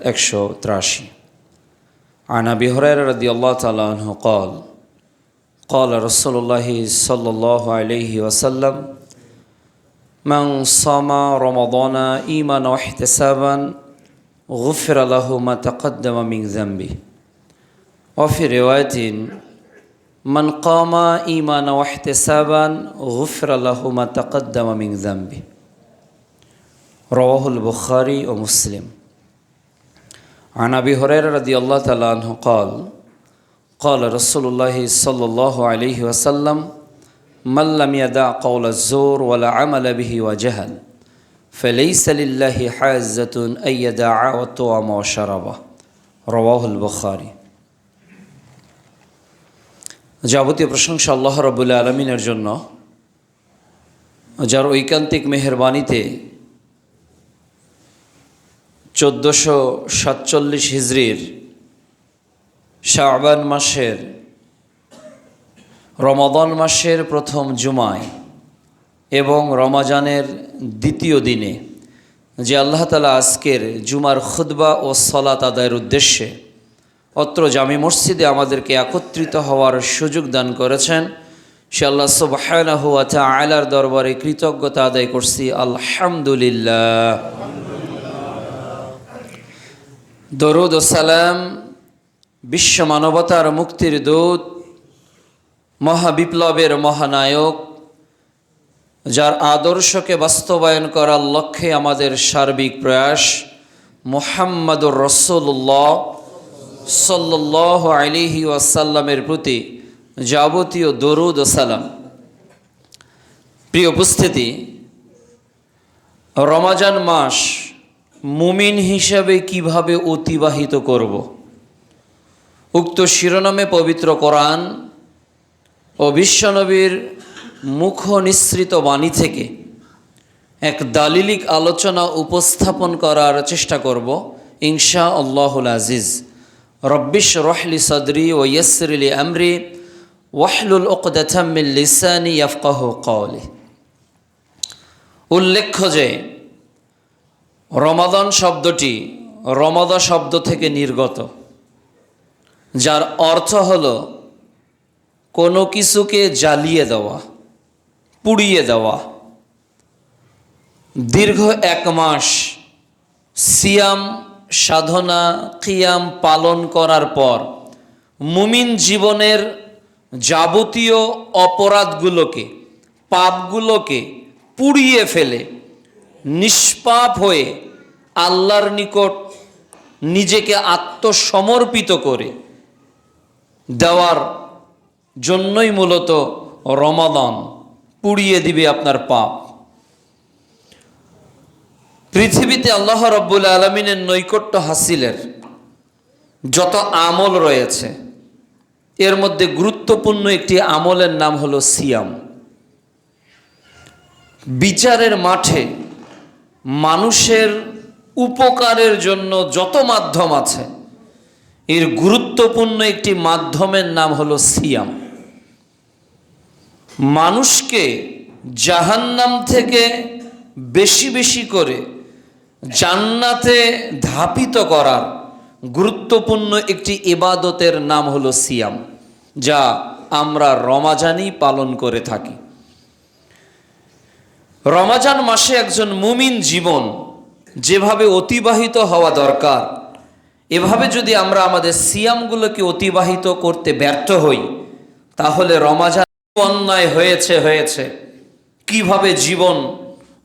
183 عن أبي هريرة رضي الله تعالى عنه قال قال رسول الله صلى الله عليه وسلم من صام رمضان إيمانا واحتسابا غفر له ما تقدم من ذنبه وفي رواية من قام إيمانا واحتسابا غفر له ما تقدم من ذنبه رواه البخاري ومسلم عن أبي هريرة رضي الله تعالى عنه قال قال رسول الله صلى الله عليه وسلم من لم يدع قول الزور ولا عمل به وجهل فليس لله حاجة أن يدع وطعم وشربه رواه البخاري যাবতীয় প্রশংসা আল্লাহ রাব্বুল আলামিনের জন্য, যার ঐকান্তিক মেহেরবানিতে 1447 হিজরির শাবান মাসের রমাদান মাসের প্রথম জুমায় এবং রমাজানের দ্বিতীয় দিনে যে আল্লাহ তাআলা আজকের জুমার খুতবা ও সালাত আদায়ের উদ্দেশ্যে অত্র জামি মসজিদে আমাদেরকে একত্রিত হওয়ার সুযোগ দান করেছেন, সে আল্লাহ সুবহানাহু ওয়া তাআলার দরবারে কৃতজ্ঞতা আদায় করছি। আলহামদুলিল্লাহ। দরুদ ও সালাম বিশ্ব মানবতার মুক্তির দূত, মহাবিপ্লবের মহানায়ক, যার আদর্শকে বাস্তবায়ন করার লক্ষ্যে আমাদের সার্বিক প্রয়াস, মুহাম্মাদুর রাসূলুল্লাহ সাল্লাল্লাহু আলাইহি ওয়াসাল্লামের প্রতি যাবতীয় দরুদ ও সালাম। প্রিয় উপস্থিতি, রমজান মাস মুমিন হিসাবে কিভাবে অতিবাহিত করব, উক্ত শিরোনামে পবিত্র কোরআন ও বিশ্বনবীর মুখ নিঃসৃত বাণী থেকে এক দালিলিক আলোচনা উপস্থাপন করার চেষ্টা করব ইনশাআল্লাহুল আজিজ। রব্বিশ রহলি সদরি ও ইয়াসসিরলি আমরি ওয়াহলুল উকদাতাম মিন লিসানি ইয়াফকাহু কওলি। উল্লেখ্য যে রমাদান শব্দটি রমাদা শব্দ থেকে নির্গত, যার অর্থ হলো কোনো কিছুকে জ্বালিয়ে দেওয়া, পুড়িয়ে দেওয়া। দীর্ঘ 1 মাস সিয়াম সাধনা কিয়াম পালন করার পর মুমিন জীবনের যাবতীয় অপরাধগুলোকে, পাপগুলোকে পুড়িয়ে ফেলে নিষ্পাপ হয়ে আল্লাহর নিকট নিজেকে আত্মসমর্পিত করে দেওয়ার জন্যই মূলত রমাদান পুড়িয়ে দিবে আপনার পাপ। পৃথিবীতে আল্লাহ রাব্বুল আলামিনের নৈকট্য হাসিলের যত আমল রয়েছে, এর মধ্যে গুরুত্বপূর্ণ একটি আমলের নাম হলো সিয়াম। বিচারের মাঠে মানুষের উপকারের জন্য যত মাধ্যম আছে, এর গুরুত্বপূর্ণ একটি মাধ্যমের নাম হলো সিয়াম। মানুষকে জাহান্নাম থেকে বেশি বেশি করে জান্নাতে ধাপিত করার গুরুত্বপূর্ণ একটি ইবাদতের নাম হলো সিয়াম, যা আমরা রমাজানই পালন করে থাকি। রমাজান মাসে একজন মুমিন জীবন যেভাবে অতিবাহিত হওয়া দরকার, এভাবে যদি আমরা আমাদের সিয়ামগুলোকে অতিবাহিত করতে ব্যর্থ হই, তাহলে রমাজান অন্যায় হয়েছে কিভাবে জীবন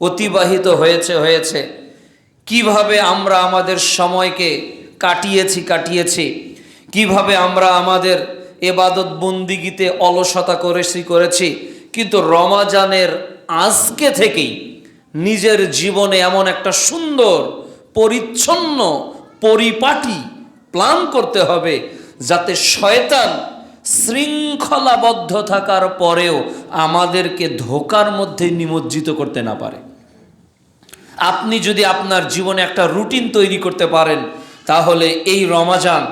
অতিবাহিত হয়েছে কিভাবে আমরা আমাদের সময়কে কাটিয়েছি কিভাবে আমরা আমাদের ইবাদত বন্দিগিতে অলসতা করেছি। কিন্তু রমাজানের আজকে থেকেই নিজের জীবনে এমন একটা সুন্দর পরিচ্ছন্ন পরিপাটি প্ল্যান করতে হবে, যাতে শয়তান শৃঙ্খলাবদ্ধ থাকার পরেও আমাদেরকে ধোঁকার মধ্যে নিমজ্জিত করতে না পারে। আপনি যদি আপনার জীবনে একটা রুটিন তৈরি করতে পারেন, তাহলে এই রমাজান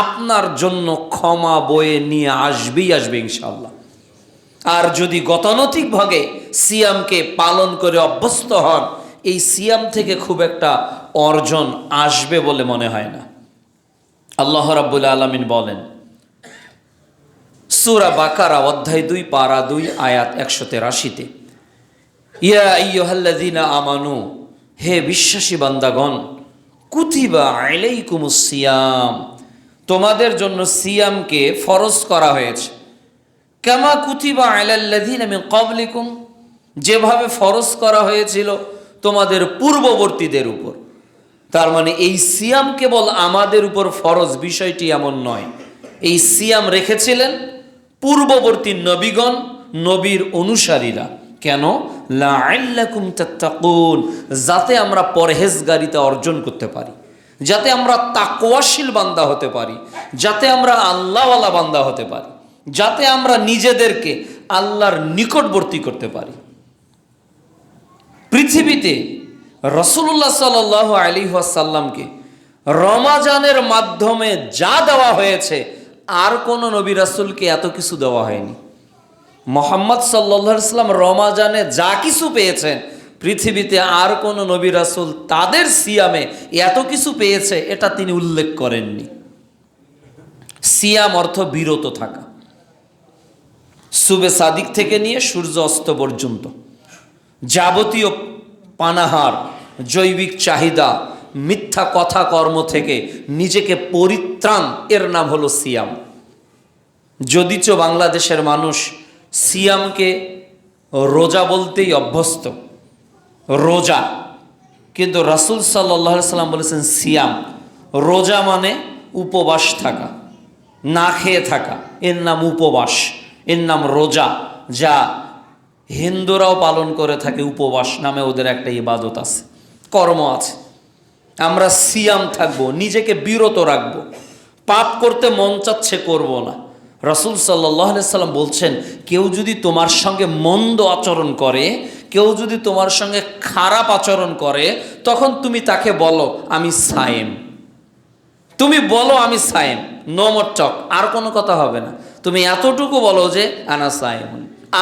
আপনার জন্য ক্ষমা বয়ে নিয়ে আসবে ইনশাআল্লাহ। আর যদি গতানুগতিকভাবে সিয়ামকে পালন করে অভ্যস্ত হন, এই সিয়াম থেকে খুব একটা অর্জন আসবে বলে মনে হয় না। আল্লাহ রাব্বুল আলামিন বলেন সূরা বাকারা অধ্যায় 2 পারা 2 আয়াত 183-তে, ইয়া আইয়ুহাল্লাযীনা আমানু, হে বিশ্বাসী বান্দাগণ, কুতিবা আলাইকুমুস সিয়াম, তোমাদের জন্য সিয়ামকে ফরজ করা হয়েছে, কামা কুতিবা আলাল্লাযীনা মিন ক্বাবলিকুম, যেভাবে ফরজ করা হয়েছিল তোমাদের পূর্ববর্তীদের উপর। তার মানে এই সিয়াম কেবল আমাদের উপর ফরজ বিষয়টি এমন নয়, এই সিয়াম রেখেছিলেন পূর্ববর্তী নবীগণ, নবীর অনুসারীরা। কেন? লাআল্লাকুম তাত্তাকুন, যাতে আমরা পরহেজগারিতা অর্জন করতে পারি, যাতে আমরা তাকওয়াশীল বান্দা হতে পারি, যাতে আমরা আল্লাহওয়ালা বান্দা হতে পারি, যাতে আমরা নিজেদেরকে আল্লাহর নিকটবর্তী করতে পারি। পৃথিবীতে রাসূলুল্লাহ সাল্লাল্লাহু আলাইহি ওয়াসাল্লামকে রমাজানের মাধ্যমে যা দেওয়া হয়েছে আর কোনো নবী রাসূলকে এত কিছু দেওয়া হয়নি। মুহাম্মদ সাল্লাল্লাহু আলাইহি ওয়াসাল্লাম রমাজানে যা কিছু পেয়েছেন, পৃথিবীতে আর কোনো নবী রাসূল তাদের সিয়ামে এত কিছু পেয়েছে এটা তিনি উল্লেখ করেননি। সিয়াম অর্থ বিরত থাকা, সুবে সাদিক থেকে নিয়ে সূর্য অস্ত পর্যন্ত যাবতীয় পানাহার, জৈবিক চাহিদা, মিথ্যা কথা কর্ম থেকে নিজেকে পরিত্রাণ, এর নাম হলো সিয়াম। যদিচ বাংলাদেশের মানুষ সিয়ামকে রোজা বলতেই অভ্যস্ত, রোজা, কিন্তু রাসূল সাল্লাল্লাহু আলাইহি সাল্লাম বলেছেন সিয়াম। রোজা মানে উপবাস থাকা, না খেয়ে থাকা, এর নাম উপবাস, এর নাম রোজা, যা হিন্দুরাও পালন করে থাকে। উপবাস নামে ওদের একটা ইবাদত আছে, কর্ম আছে। আমরা সিয়াম থাকবো, নিজেকে বিরত রাখবো, পাপ করতে মন চাচ্ছে করব না। রাসূল সাল্লাল্লাহু আলাইহি সাল্লাম বলছেন, কেউ যদি তোমার সঙ্গে মন্দ আচরণ করে, কেউ যদি তোমার সঙ্গে খারাপ আচরণ করে, তখন তুমি তাকে বলো আমি সায়েম। তুমি বলো আমি সায়েম, নো মোর টক, আর কোনো কথা হবে না। তুমি এতটুকু বলো যে আনা সায়েম,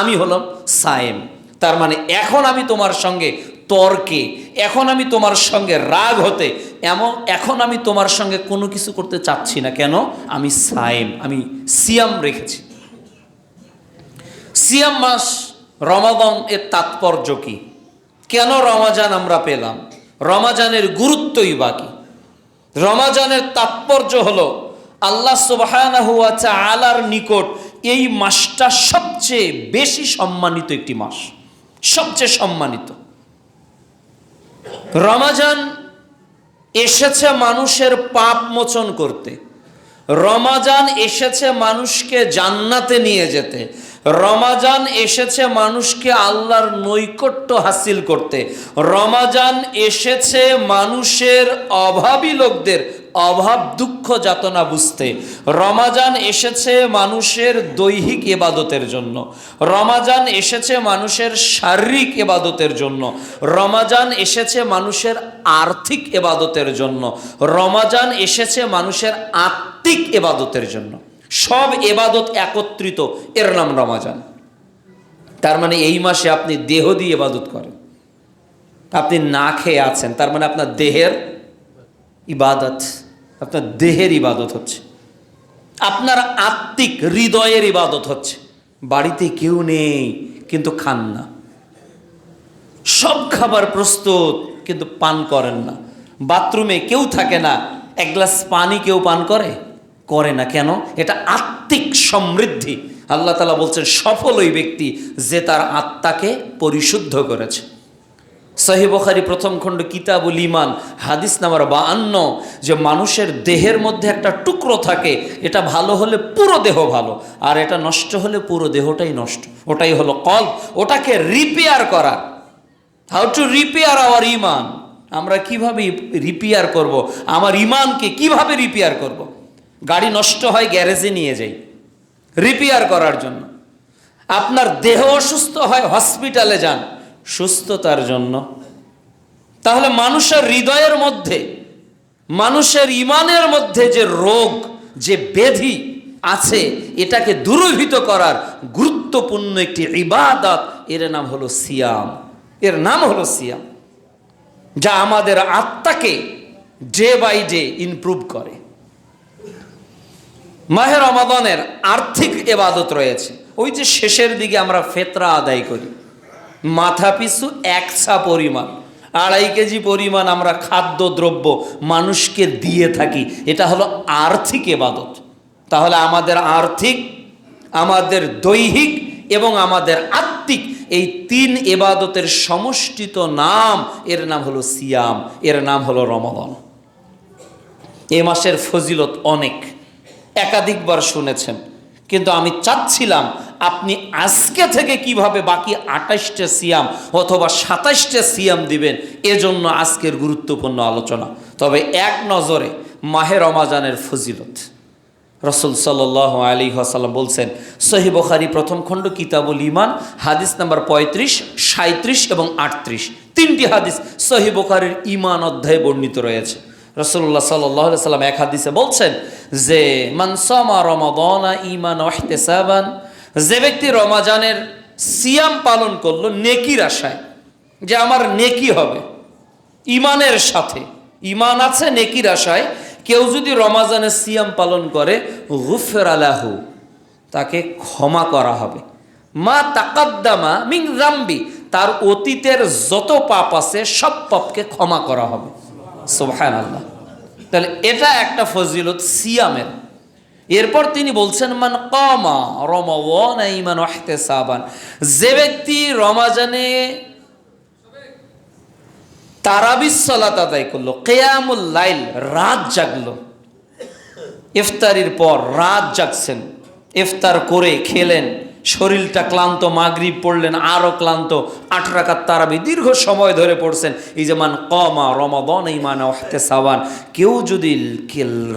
আমি হলাম সায়েম। তার মানে এখন আমি তোমার সঙ্গে তর্কে, এখন আমি তোমার সঙ্গে রাগ হতে, এখন আমি তোমার সঙ্গে কোনো কিছু করতে চাচ্ছি না। কেন? আমি সায়েম, আমি সিয়াম রেখেছি। সিয়াম মাস রমাদান এর তাৎপর্য কি? কেন রমাজান আমরা পেলাম? রমাজানের গুরুত্বই বাকি। রমাজানের তাৎপর্য হলো আল্লাহ সুবহানাহু ওয়া তাআলার নিকট এই মাসটা সবচেয়ে বেশি সম্মানিত একটি মাস, সবচেয়ে সম্মানিত। রমাজান এসেছে মানুষের পাপ মোচন করতে, রমাজান এসেছে মানুষকে জান্নাতে নিয়ে যেতে, রমাজান এসেছে মানুষকে আল্লাহর নৈকট্য হাসিল করতে, রমাজান এসেছে মানুষের অভাবী লোকদের অভাব দুঃখ যাতনা বুঝতে, রমাজান এসেছে মানুষের দৈহিক ইবাদতের জন্য, রমাজান এসেছে মানুষের শারীরিক ইবাদতের জন্য, রমাজান এসেছে মানুষের আর্থিক ইবাদতের জন্য, রমাজান এসেছে মানুষের আত্মিক ইবাদতের জন্য। সব ইবাদত একত্রিত, এর নাম রমাজান। তার মানে এই মাসে আপনি দেহ দিয়ে ইবাদত করেন, আপনি না খেয়ে আছেন, তার মানে আপনার দেহের ইবাদত, আপনার দেহের ইবাদত হচ্ছে, আপনার আত্মিক হৃদয়ের ইবাদত হচ্ছে। বাড়িতে কেউ নেই কিন্তু খান না, সব খাবার প্রস্তুত কিন্তু পান করেন না, বাথরুমে কেউ থাকে না, এক গ্লাস পানি কেউ পান করে না। কেন? এটা আত্মিক সমৃদ্ধি। আল্লাহ তাআলা বলছেন সফল ওই ব্যক্তি যে তার আত্মাকে পরিশুদ্ধ করেছে। সহিহ বুখারী প্রথম খণ্ড কিতাবুল ঈমান হাদিস নাম্বার 52, যে মানুষের দেহের মধ্যে একটা টুকরো থাকে, এটা ভালো হলে পুরো দেহ ভালো, আর এটা নষ্ট হলে পুরো দেহটাই নষ্ট। ওটাই হলো কলব। ওটাকে রিপেয়ার করা, হাউ টু রিপেয়ার আওয়ার ঈমান। আমরা কিভাবে রিপেয়ার করব? আমার ঈমানকে কিভাবে রিপেয়ার করব? গাড়ি নষ্ট হয়, গ্যারেজে নিয়ে যাই রিপেয়ার করার জন্য। আপনার দেহ অসুস্থ হয়, হসপিটালে যান সুস্থতার জন্য। তাহলে মানুষের হৃদয়ের মধ্যে, মানুষের ঈমানের মধ্যে যে রোগ, যে ব্যাধি আছে, এটাকে দূরীভূত করার গুরুত্বপূর্ণ একটি ইবাদত, এর নাম হলো সিয়াম, এর নাম হলো সিয়াম। যা আমাদের আত্মাকে ডে বাই ডে ইমপ্রুভ করে। মাহে রমাদানের আর্থিক ইবাদত রয়েছে। ওই যে শেষের দিকে আমরা ফিতরা আদায় করি, মাথা পিছু 1 ছা পরিমাণ, 2.5 কেজি পরিমাণ আমরা খাদ্যদ্রব্য মানুষকে দিয়ে থাকি। এটা হলো আর্থিক ইবাদত। তাহলে আমাদের আর্থিক, আমাদের দৈহিক এবং আমাদের আত্মিক এই 3 ইবাদতের সমষ্টিত নাম, এর নাম হলো সিয়াম, এর নাম হলো রমাদান। এ মাসের ফজিলত অনেক, একাধিকবার শুনেছেন, কিন্তু আমি চাচ্ছিলাম আপনি আজকে থেকে কিভাবে বাকি 28টা সিয়াম অথবা 27টা সিয়াম দিবেন, এজন্য আজকের গুরুত্বপূর্ণ আলোচনা। তবে এক নজরে মাহে রমাজানের ফজিলত রাসূল সাল্লাল্লাহু আলাইহি ওয়াসাল্লাম বলছেন, সহিহ বুখারী প্রথম খণ্ড কিতাবুল ঈমান হাদিস নাম্বার 35, 37 এবং 38, 3টি হাদিস সহিহ বুখারীর ঈমান অধ্যায়ে বর্ণিত রয়েছে। রাসূলুল্লাহ সাল্লাল্লাহু আলাইহি ওয়াসাল্লাম এক হাদিসে বলছেন যে মান সামা রমাদানা ঈমানান ওয়া ইহতিসাবান, যে ব্যক্তি রমাজানের সিয়াম পালন করলো নেকির আশায়, যে আমার নেকি হবে, ঈমানের সাথে, ঈমান আছে নেকির আশায়, কেউ যদি রমাজানের সিয়াম পালন করে গুফিরা লাহু, তাকে ক্ষমা করা হবে, মা তাকাদ্দামা মিন যামবি, তার অতীতের যত পাপ আছে সব পাপকে ক্ষমা করা হবে। সুবহানাল্লাহ। তাহলে এটা একটা ফজিলত সিয়ামের। এরপর তিনি বলছেন মান কামা রমাদানা ঈমানান ওয়া ইহতিসাবান, যে ব্যক্তি রমাজানে তারাবির সালাত আদায় করলো, কিয়ামুল লাইল, রাত জাগলো, ইফতারির পর রাত জাগছেন, ইফতার করে খেলেন, শরীরটা ক্লান্ত, মাগরিব পড়লেন আরও ক্লান্ত, 8 রাকাত তারাবি দীর্ঘ সময় ধরে পড়ছেন। এই যে মান কামা রমাদানা ঈমানান ওয়া ইহতিসাবান, কেউ যদি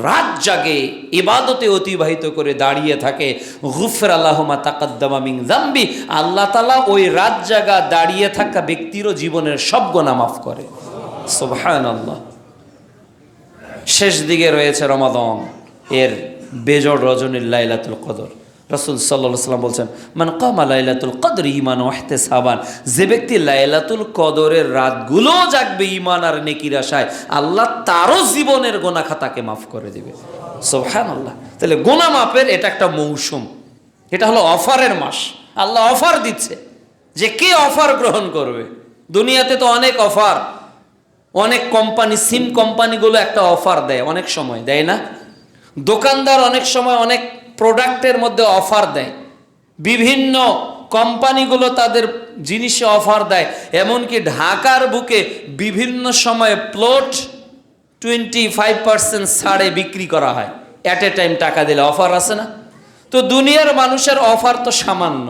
রাত জাগে ইবাদতে অতিবাহিত করে দাঁড়িয়ে থাকে, গুফিরা লাহু মা তাকাদ্দামা মিন যামবি, আল্লাহ তাআলা ওই রাত জাগা দাঁড়িয়ে থাকা ব্যক্তিরও জীবনের সব গুনাহ মাফ করে। সুবহানাল্লাহ। শেষ দিকে রয়েছে রমাদান, এর বেজোড় রজনীর লাইলাতুল কদর। রাসূল সাল্লাল্লাহু আলাইহি ওয়াসাল্লাম বলছেন মান কামা লাইলাতুল কদর ঈমানান ওয়া ইহতিসাবান, যে ব্যক্তি লাইলাতুল কদরের রাতগুলো জাগবে ঈমান আর নেকির আশায়, আল্লাহ তারও জীবনের গুনাহ খাতাকে মাফ করে দিবে। সুবহানাল্লাহ। তাহলে গুনাহ মাফের এটা একটা মৌসুম, এটা হলো অফারের মাস। আল্লাহ অফার দিচ্ছে, যে কে অফার গ্রহণ করবে। দুনিয়াতে তো অনেক অফার, অনেক কোম্পানি, সিম কোম্পানিগুলো একটা অফার দেয়, অনেক সময় দেয় না? দোকানদার অনেক সময় অনেক প্রোডাক্টের মধ্যে অফার দেয়, বিভিন্ন কোম্পানিগুলো তাদের জিনিসে অফার দেয়। এমনকি ঢাকার বুকে বিভিন্ন সময়ে প্লট 25% ছাড়ে বিক্রি করা হয়, অ্যাট এ টাইম টাকা দিলে অফার আছে না? তো দুনিয়ার মানুষের অফার তো সামান্য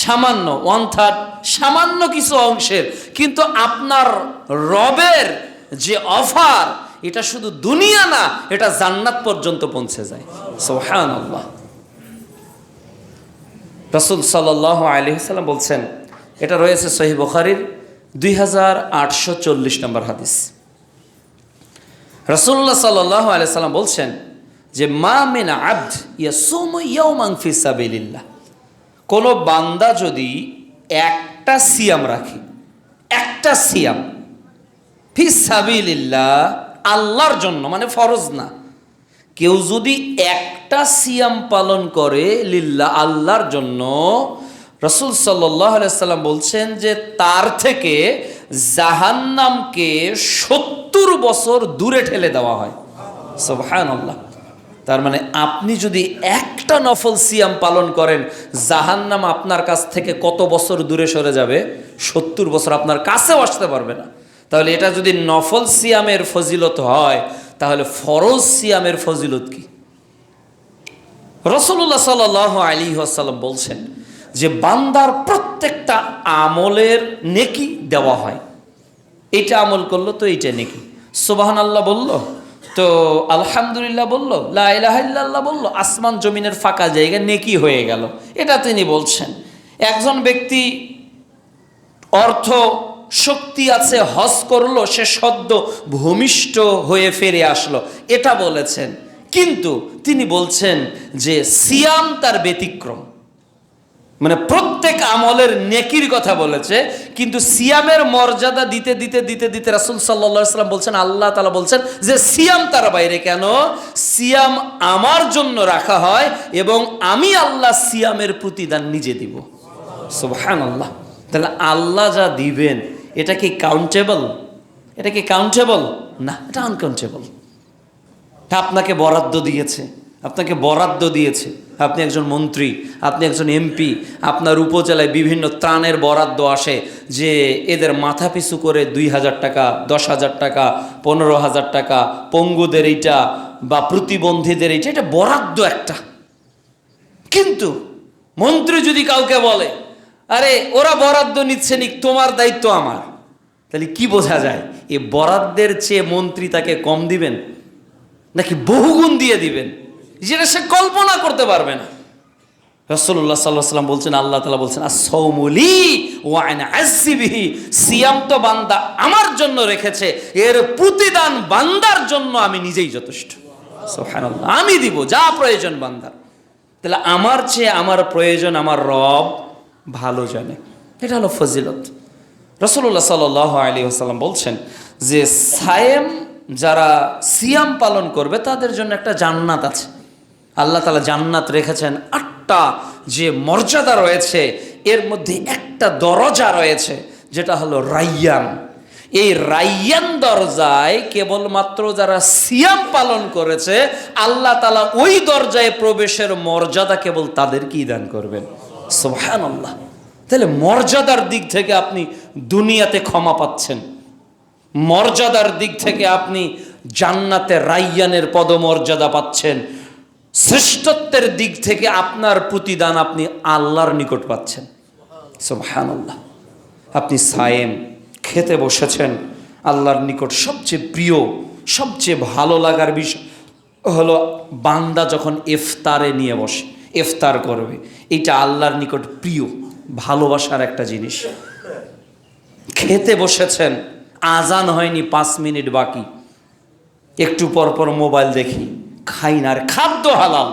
সামান্য, 1/3, সামান্য কিছু অংশের, কিন্তু আপনার রবের যে অফার, এটা শুধু দুনিয়া না, এটা জান্নাত পর্যন্ত পৌঁছে যায়। সুবহানাল্লাহ। রাসূল সাল্লাল্লাহু আলাইহি ওয়াসাল্লাম বলছেন, এটা রয়েছে সহিহ বুখারীর 2840 নম্বর হাদিস। রাসূলুল্লাহ সাল্লাল্লাহু আলাইহি ওয়াসাল্লাম বলছেন যে মা মিন আবদ ইয়াসুমু ইয়াওমান ফি সাবিলিল্লাহ, কোন বান্দা যদি একটা সিয়াম রাখে, একটা সিয়াম ফি সাবিলিল্লাহ, আল্লাহর জন্য, মানে ফরজ না, কেউ যদি একটা সিয়াম পালন করে লিল্লাহ, আল্লাহর জন্য, রাসূল সাল্লাল্লাহু আলাইহি ওয়াসাল্লাম বলছেন যে তার থেকে জাহান্নামকে 70 বছর দূরে ঠেলে দেওয়া হয়। সুবহানাল্লাহ। তার মানে আপনি যদি একটা নফল সিয়াম পালন করেন, জাহান্নাম আপনার কাছ থেকে কত বছর দূরে সরে যাবে? 70 বছর আপনার কাছেও আসতে পারবে না। তাহলে এটা যদি নফল সিয়ামের ফজিলত হয়, তাহলে ফরজ সিয়ামের ফজিলত কি? রাসূলুল্লাহ সাল্লাল্লাহু আলাইহি ওয়াসাল্লাম বলছেন যে বান্দার প্রত্যেকটা আমলের নেকি দেওয়া হয়। এইটা আমল করলো তো এইটা নেকি, সুবহানাল্লাহ বলল তো আলহামদুলিল্লাহ বলল, লা ইলাহা ইল্লাল্লাহ বলল, আসমান জমিনের ফাঁকা জায়গা নেকি হয়ে গেল। এটা তিনি বলছেন। একজন ব্যক্তি অর্থ শক্তি আছে, হজ করলো, সে সদ্য ভূমিষ্ঠ হয়ে ফিরে আসলো, এটা বলেছেন। কিন্তু তিনি বলছেন যে সিয়াম তার ব্যতিক্রম। মানে প্রত্যেক আমলের নেকির কথা বলেছে, কিন্তু সিয়ামের মর্যাদা দিতে দিতে দিতে দিতে রাসূল সাল্লাল্লাহু আলাইহি ওয়াসাল্লাম বলছেন, আল্লাহ তাআলা বলছেন যে সিয়াম তার বাইরে কেন, সিয়াম আমার জন্য রাখা হয় এবং আমি আল্লাহ সিয়ামের প্রতিদান নিজে দিব। সুবহানাল্লাহ। তাহলে আল্লাহ যা দিবেন এটা কি কাউন্টেবল? এটা কি কাউন্টেবল? না, এটা আনকাউন্টেবল। আপনাকে বরাদ্দ দিয়েছে, আপনাকে বরাদ্দ দিয়েছে, আপনি একজন মন্ত্রী, আপনি একজন এমপি, আপনার উপজেলায় বিভিন্ন ত্রাণের বরাদ্দ আসে যে এদের মাথা পিছু করে 2,000 টাকা, 10,000 টাকা, 15,000 টাকা, পঙ্গুদের এইটা বা প্রতিবন্ধীদের এইটা, এটা বরাদ্দ একটা। কিন্তু মন্ত্রী যদি কাউকে বলে আরে ওরা বরাদ্দ নিচ্ছে নিক, তোমার দায়িত্ব আমার, তাহলে কি বোঝা যায়? এই বরাদ্দের চেয়ে মন্ত্রী তাকে কম দিবেন নাকি বহুগুণ দিয়ে দিবেন, যেটা সে কল্পনা করতে পারবে না। রাসূলুল্লাহ সাল্লাল্লাহু আলাইহি ওয়াসাল্লাম বলছেন, আল্লাহ তাআলা বলছেন আস-সাওমু লি ওয়া আনা আযজি বিহি, সিয়াম তো বান্দা আমার জন্য রেখেছে, এর প্রতিদান বান্দার জন্য আমি নিজেই যথেষ্ট। সুবহানাল্লাহ। আমি দিব যা প্রয়োজন বান্দার। তাহলে আমার চেয়ে আমার প্রয়োজন আমার রব ভালো জানে, এটা হলো ফজিলত। রাসূলুল্লাহ সাল্লাল্লাহু আলাইহি ওয়াসাল্লাম বলছেন যে সায়েম যারা সিয়াম পালন করবে তাদের জন্য একটা জান্নাত আছে। আল্লাহ তাআলা জান্নাত রেখেছেন 8টা যে মর্যাদা রয়েছে, এর মধ্যে একটা দরজা রয়েছে যেটা হলো রায়্যান। এই রায়্যান দরজায় কেবলমাত্র যারা সিয়াম পালন করেছে আল্লাহ তাআলা ওই দরজায় প্রবেশের মর্যাদা কেবল তাদেরকেই দান করবেন। সুবহানাল্লাহ। তাহলে মর্যাদার দিক থেকে আপনি দুনিয়াতে ক্ষমা পাচ্ছেন, মর্যাদার দিক থেকে আপনি জান্নাতে রায়্যানের পদমর্যাদা পাচ্ছেন, শ্রেষ্ঠত্বের দিক থেকে আপনার প্রতিদান আপনি আল্লাহর নিকট পাচ্ছেন। সুবহানাল্লাহ। আপনি সায়েম খেতে বসেছেন, আল্লাহর নিকট সবচেয়ে প্রিয় সবচেয়ে ভালো লাগার বিষয় হলো বান্দা যখন ইফতারে নিয়ে বসে, ইফতার করবে, এটা আল্লাহর নিকট প্রিয় ভালোবাসার একটা জিনিস। খেতে বসেছেন, আজান হয়নি, 5 মিনিট বাকি, একটু পর পর মোবাইল দেখি, খাই না। আর খাদ্য হালাল,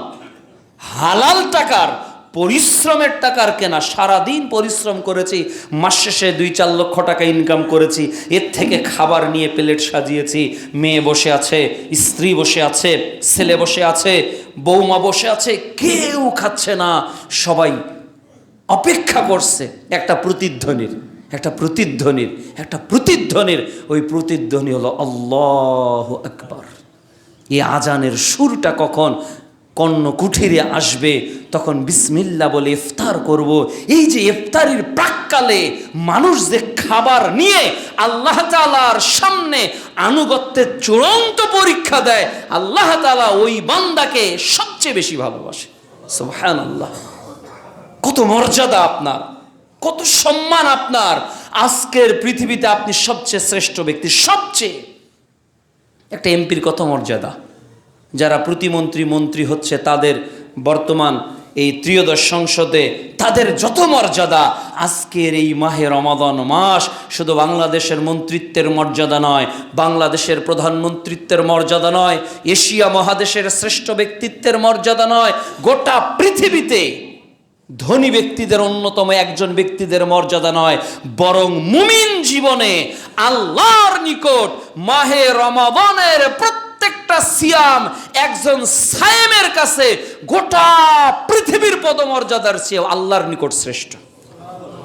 হালাল টাকার পরিশ্রমের টাকার কেনা, সারাদিন পরিশ্রম করেছি, মাস শেষে 2-4 লক্ষ টাকা ইনকাম করেছি, এর থেকে খাবার নিয়ে প্লেট সাজিয়েছি, মেয়ে বসে আছে, স্ত্রী বসে আছে, ছেলে বসে আছে, বৌমা বসে আছে, কেউ খাচ্ছে না, সবাই অপেক্ষা করছে একটা প্রতিধ্বনির, একটা প্রতিধ্বনির, একটা প্রতিধ্বনির। ওই প্রতিধ্বনি হলো আল্লাহু আকবার। এই আজানের সুরটা কখন কর্ণকুঠিরে আসবে তখন বিসমিল্লাহ বলে ইফতার করব। এই যে ইফতারির প্রাক্কালে মানুষ যে খাবার নিয়ে আল্লাহ তাআলার সামনে আনুগত্যের চূড়ান্ত পরীক্ষা দেয়, আল্লাহ তাআলা ওই বান্দাকে সবচেয়ে বেশি ভালোবাসে। সুবহানাল্লাহ। কত মর্যাদা আপনার, কত সম্মান আপনার। আজকের পৃথিবীতে আপনি সবচেয়ে শ্রেষ্ঠ ব্যক্তি, সবচেয়ে। একটা এমপির কত মর্যাদা, যারা প্রতিমন্ত্রী মন্ত্রী হচ্ছে তাদের বর্তমান এই ত্রয়োদশ সংসদে তাদের যত মর্যাদা, আজকের এই মাহে রমাদান মাস শুধু বাংলাদেশের মন্ত্রিত্বের মর্যাদা নয়, বাংলাদেশের প্রধানমন্ত্রিত্বের মর্যাদা নয়, এশিয়া মহাদেশের শ্রেষ্ঠ ব্যক্তিত্বের মর্যাদা নয়, গোটা পৃথিবীতে ধনী ব্যক্তিদের অন্যতম একজন ব্যক্তিদের মর্যাদা নয়, বরং মুমিন জীবনে আল্লাহর নিকট মাহে রমাদানের প্রত্যেকটা সিয়াম একজন সায়েমের কাছে গোটা পৃথিবীর পদমর্যাদার চেয়ে আল্লাহর নিকট শ্রেষ্ঠ।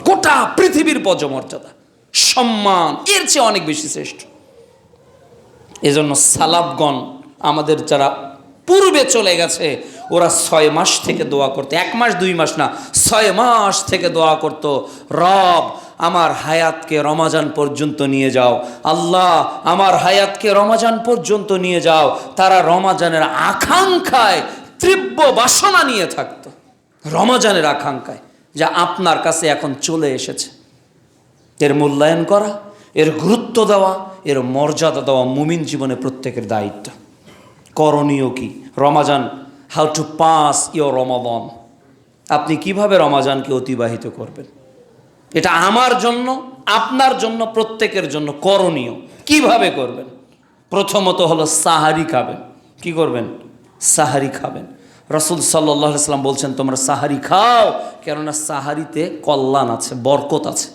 গোটা পৃথিবীর পদমর্যাদা, সম্মান এর চেয়ে অনেক বেশি শ্রেষ্ঠ। এজন্য সালাফগণ আমাদের যারা পূর্বে চলে গেছে, ওরা 6 মাস থেকে দোয়া করতো, 1 মাস 2 মাস না, 6 মাস থেকে দোয়া করত, রব আমার হায়াতকে রমাজান পর্যন্ত নিয়ে যাও, আল্লাহ আমার হায়াতকে রমাজান পর্যন্ত নিয়ে যাও। তারা রমাজানের আকাঙ্ক্ষায় তীব্র বাসনা নিয়ে থাকতো, রমাজানের আকাঙ্ক্ষায়, যা আপনার কাছে এখন চলে এসেছে। এর মূল্যায়ন করা, এর গুরুত্ব দেওয়া, এর মর্যাদা দেওয়া মুমিন জীবনে প্রত্যেকের দায়িত্ব। করণীয় কি? Ramazan, how to pass your Ramadan. আপনি কিভাবে রমাজানকে অতিবাহিত করবেন, এটা আমার জন্য, আপনার জন্য, প্রত্যেকের জন্য করণীয়। কিভাবে করবেন? প্রথমত হলো সাহারি খাবেন। কি করবেন? সাহারি খাবেন। রাসূল সাল্লাল্লাহু আলাইহি ওয়াসাল্লাম বলছেন তোমরা সাহারি খাও, কেননা সাহারিতে কল্যাণ আছে, বরকত আছে।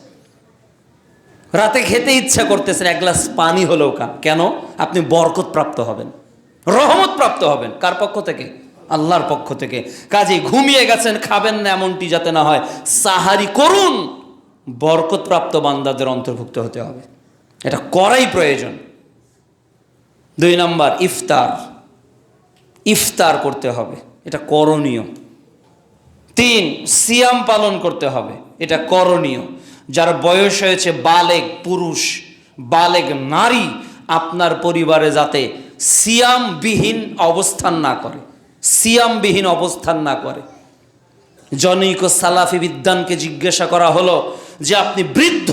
রাতে খেতে ইচ্ছা করতেছেন, এক গ্লাস পানি হলেও খান, কেন? আপনি বরকত প্রাপ্ত হবেন, রহমত প্রাপ্ত হবেন। কার পক্ষ থেকে? আল্লাহর পক্ষ থেকে। কাজেই ঘুমিয়ে গেছেন, খাবেন না এমনটি যাতে না হয়, সাহারি করুন, বরকত প্রাপ্ত বান্দাদের অন্তর্ভুক্ত হতে হবে, এটা করাই প্রয়োজন। 2 নম্বর, ইফতার। ইফতার করতে হবে, এটা করণীয়। 3, সিয়াম পালন করতে হবে, এটা করণীয়। যার বয়স হয়েছে বালেগ পুরুষ, বালেগ নারী, আপনার পরিবারে যাতে সিয়ামবিহীন অবস্থান না করে, সিয়ামবিহীন অবস্থান না করে। জনৈক সালাফি বিদ্বানকে জিজ্ঞাসা করা হলো যে আপনি বৃদ্ধ,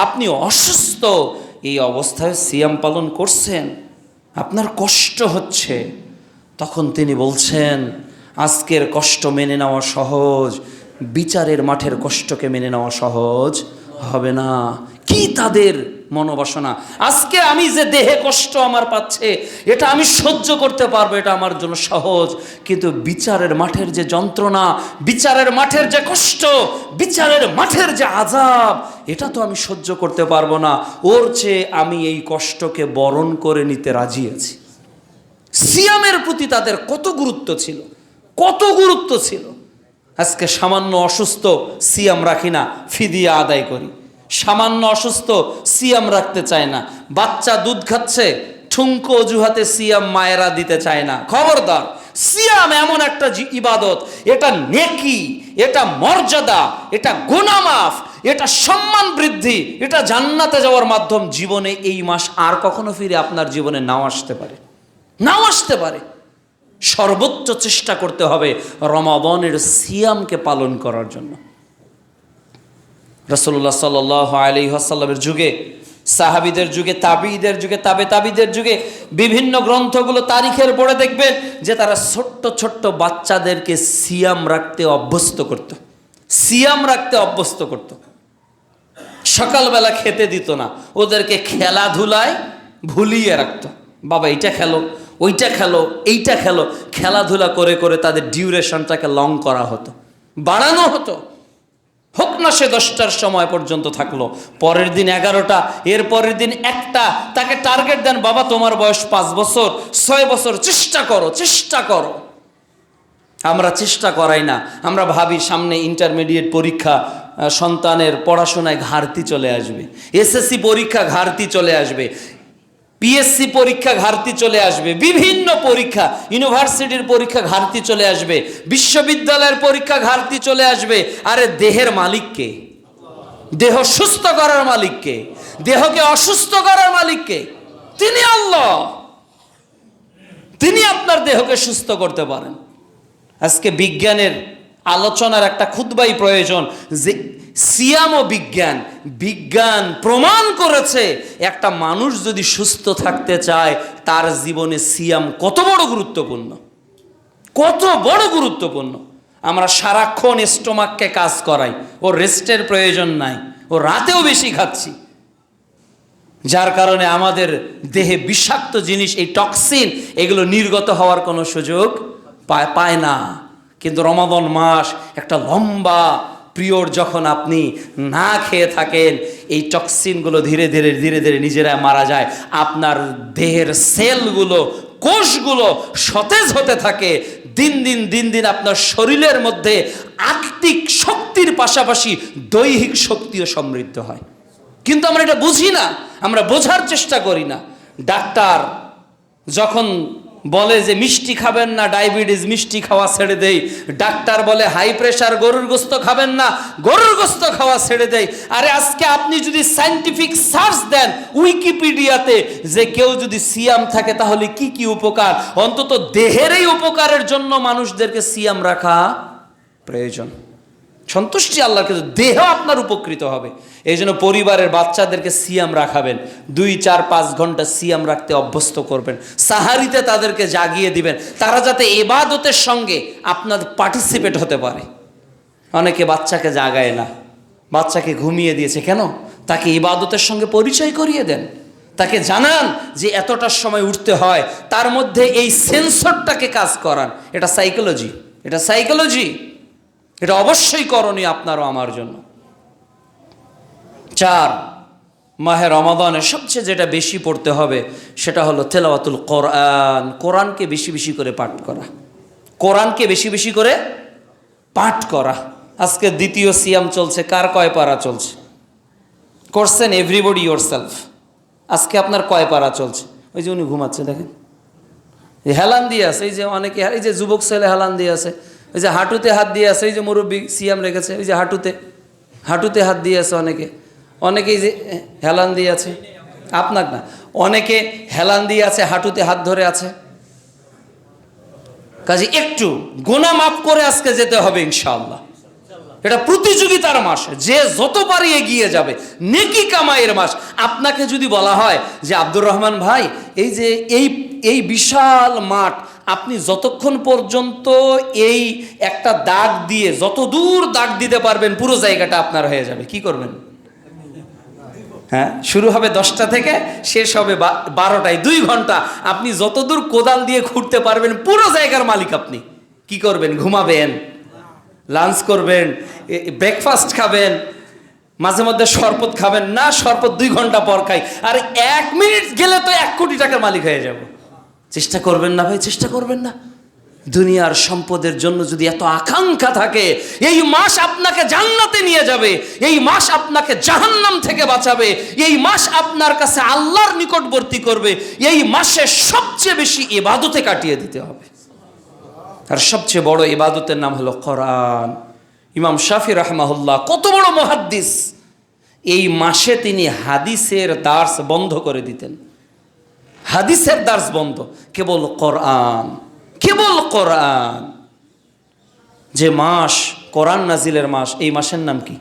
আপনি অসুস্থ, এই অবস্থায় সিয়াম পালন করছেন, আপনার কষ্ট হচ্ছে। তখন তিনি বলছেন আজকের কষ্ট মেনে নেওয়া সহজ, বিচারের মাঠের কষ্টকে মেনে নেওয়া সহজ হবে না। কি তাদের মনোবাসনা! আজকে আমি যে দেহে কষ্ট আমার পাচ্ছে, এটা আমি সহ্য করতে পারবো, এটা আমার জন্য সহজ, কিন্তু বিচারের মাঠের যে যন্ত্রণা, বিচারের মাঠের যে কষ্ট, বিচারের মাঠের যে আযাব, এটা তো আমি সহ্য করতে পারবো না। ওর চেয়ে আমি এই কষ্টকে বরণ করে নিতে রাজি আছি। সিয়ামের প্রতি তাদের কত গুরুত্ব ছিল, কত গুরুত্ব ছিল। আজকে সামান্য অসুস্থ, সিয়াম রাখি না, ফিদিয়া আদায় করি। সামান্য অসুস্থ, সিয়াম রাখতে চায় না। বাচ্চা দুধ খাচ্ছে, ঠুনকো অজুহাতে সিয়াম মায়েরা দিতে চায় না। খবরদার, সিয়াম এমন একটা ইবাদত, এটা নেকি, এটা মর্যাদা, এটা গুনাহ মাফ, এটা সম্মান বৃদ্ধি, এটা জান্নাতে যাওয়ার মাধ্যম। জীবনে এই মাস আর কখনো ফিরে আপনার জীবনে নাও আসতে পারে, নাও আসতে পারে। সর্বোচ্চ চেষ্টা করতে হবে রমাদানের সিয়ামকে পালন করার জন্য। রাসূলুল্লাহ সাল্লাল্লাহু আলাইহি ওয়াসাল্লামের যুগে, সাহাবীদের যুগে, তাবিঈদের যুগে, তাবিঈদের যুগে বিভিন্ন গ্রন্থগুলো তারিখের পড়ে দেখবেন যে তারা ছোট্ট ছোট্ট বাচ্চাদেরকে সিয়াম রাখতে অভ্যস্ত করত, সিয়াম রাখতে অভ্যস্ত করত। সকালবেলা খেতে দিত না, ওদেরকে খেলাধুলায় ভুলিয়ে রাখতো। বাবা এইটা খেলো, ওইটা খেলো, এইটা খেলো, খেলাধুলা করে করে তাদের ডিউরেশনটাকে লং করা হতো, বাড়ানো হতো। হোক না সে 10টার সময় পর্যন্ত থাকলো, পরের দিন 11টা, এর পরের দিন 1টা। তাকে টার্গেট দেন, বাবা তোমার বয়স 5 বছর, 6 বছর, চেষ্টা করো, চেষ্টা করো। আমরা চেষ্টা করাই না, আমরা ভাবি সামনে ইন্টারমিডিয়েট পরীক্ষা, সন্তানের পড়াশোনায় ঘাটতি চলে আসবে, এসএসসি পরীক্ষা ঘাটতি চলে আসবে, পিএসসি পরীক্ষা ঘাটতি চলে আসবে, বিভিন্ন পরীক্ষা, ইউনিভার্সিটির পরীক্ষা ঘাটতি চলে আসবে, বিশ্ববিদ্যালয়ের পরীক্ষা ঘাটতি চলে আসবে। আরে দেহের মালিক কে? দেহ সুস্থ করার মালিক কে? দেহকে অসুস্থ করার মালিক কে? তিনি আল্লাহ। তিনি আপনার দেহকে সুস্থ করতে পারেন। আজকে বিজ্ঞানের আলোচনার একটা খুতবাই প্রয়োজন যে সিয়াম ও বিজ্ঞান, বিজ্ঞান প্রমাণ করেছে একটা মানুষ যদি সুস্থ থাকতে চায় তার জীবনে সিয়াম কত বড় গুরুত্বপূর্ণ, কত বড় গুরুত্বপূর্ণ। আমরা সারাক্ষণ স্টোমাককে কাজ করাই, ও রেস্টের প্রয়োজন নাই, ও রাতেও বেশি খাচ্ছি, যার কারণে আমাদের দেহে বিষাক্ত জিনিস, এই টক্সিন, এগুলো নির্গত হওয়ার কোনো সুযোগ পায় না। কিন্তু রমাদান মাস একটা লম্বা পিরিয়ড, যখন আপনি না খেয়ে থাকেন, এই টক্সিনগুলো ধীরে ধীরে ধীরে ধীরে নিজেরা মারা যায়। আপনার দেহের সেলগুলো, কোষগুলো সতেজ হতে থাকে। দিন দিন দিন দিন আপনার শরীরের মধ্যে আত্মিক শক্তির পাশাপাশি দৈহিক শক্তিও সমৃদ্ধ হয়। কিন্তু আমরা এটা বুঝি না, আমরা বোঝার চেষ্টা করি না। ডাক্তার যখন বলে যে মিষ্টি খাবেন না, ডায়াবেটিস, মিষ্টি খাওয়া ছেড়ে দেই। ডাক্তার বলে হাই প্রেশার, গরুর গোস্ত খাবেন না, গরুর গোস্ত খাওয়া ছেড়ে দেই। আরে আজকে আপনি যদি সায়েন্টিফিক সার্চ দেন উইকিপিডিয়াতে, যে কেউ যদি সিয়াম থাকে তাহলে কি কি উপকার, অন্তত দেহেরই উপকারের জন্য মানুষদেরকে সিয়াম রাখা প্রয়োজন। সন্তুষ্টি আল্লাহর, কিন্তু দেহ আপনার উপকৃত হবে। এই জন্য পরিবারের বাচ্চাদেরকে সিয়াম রাখাবেন, 2, 4, 5 ঘন্টা সিয়াম রাখতে অভ্যস্ত করবেন। সাহারিতে তাদেরকে জাগিয়ে দিবেন, তারা যাতে ইবাদতের সঙ্গে আপনার পার্টিসিপেট হতে পারে। অনেকে বাচ্চাকে জাগায় না, বাচ্চাকে ঘুমিয়ে দিয়েছে, কেন? তাকে ইবাদতের সঙ্গে পরিচয় করিয়ে দেন, তাকে জানান যে এতটার সময় উঠতে হয়, তার মধ্যে এই সেন্সরটাকে কাজ করান। এটা সাইকোলজি, এটা সাইকোলজি, এটা অবশ্যই করণীয় আপনারও আমার জন্য। 4, মাহে রমাদানে সবচেয়ে যেটা বেশি পড়তে হবে সেটা হলো তেলাওয়াতুল কোরআন। কোরআনকে বেশি বেশি করে পাঠ করা, কোরআনকে বেশি বেশি করে পাঠ করা। আজকে দ্বিতীয় সিয়াম চলছে, কার কয় পারা চলছে করছেন? Everybody yourself. আজকে আপনার কয় পারা চলছে? ওই যে উনি ঘুমাচ্ছে দেখেন, হেলান দিয়ে আছে, এই যে অনেকে, এই যে যুবক ছেলে হেলান দিয়ে আছে, ওই যে হাঁটুতে হাত দিয়ে আছে, এই যে মুরব্বী সিয়াম রেখেছে, ওই যে হাঁটুতে হাত দিয়ে আছে অনেকে, অনেকেই যে হেলান দিয়ে আছে, আপনার না, অনেকে হেলান দিয়ে আছে, হাঁটুতে হাত ধরে আছে। কাজে একটু গুনাহ মাফ করে আজকে যেতে হবে ইনশাআল্লাহ। এটা প্রতিযোগিতার মাস, যে যত পারি এগিয়ে যাবে, নেকি কামাইয়ের মাস। আপনাকে যদি বলা হয় যে আব্দুর রহমান ভাই, এই যে এই বিশাল মাঠ, আপনি যতক্ষণ পর্যন্ত এই একটা দাগ দিয়ে যত দূর দাগ দিতে পারবেন পুরো জায়গাটা আপনার হয়ে যাবে, কি করবেন? হ্যাঁ, শুরু হবে 10টা থেকে, শেষ হবে 12টায়, 2 ঘন্টা। আপনি যতদূর কোদাল দিয়ে খুঁড়তে পারবেন পুরো জায়গার মালিক আপনি। কি করবেন? ঘুমাবেন, লাঞ্চ করবেন, ব্রেকফাস্ট খাবেন, মাঝে মধ্যে শরবত খাবেন না, শরবত 2 ঘন্টা পর খাই, আর 1 মিনিট গেলে তো 1 কোটি টাকার মালিক হয়ে যাব। চেষ্টা করবেন না ভাই? চেষ্টা করবেন না? দুনিয়ার সম্পদের জন্য যদি এত আকাঙ্ক্ষা থাকে, এই মাস আপনাকে জান্নাতে নিয়ে যাবে, এই মাস আপনাকে জাহান্নাম থেকে বাঁচাবে, এই মাস আপনার কাছে আল্লাহর নিকটবর্তী করবে, এই মাসে সবচেয়ে বেশি ইবাদতে কাটিয়ে দিতে হবে। আর সবচেয়ে বড় ইবাদতের নাম হলো কোরআন। ইমাম শাফি রাহমাহুল্লাহ কত বড় মুহাদ্দিস, এই মাসে তিনি হাদিসের দার্স বন্ধ করে দিতেন। হাদিসের দার্স বন্ধ, কেবল কোরআন, কেবল কোরআন। যে মাস কোরআন নাজিলের মাস, এই মাসের নাম কি?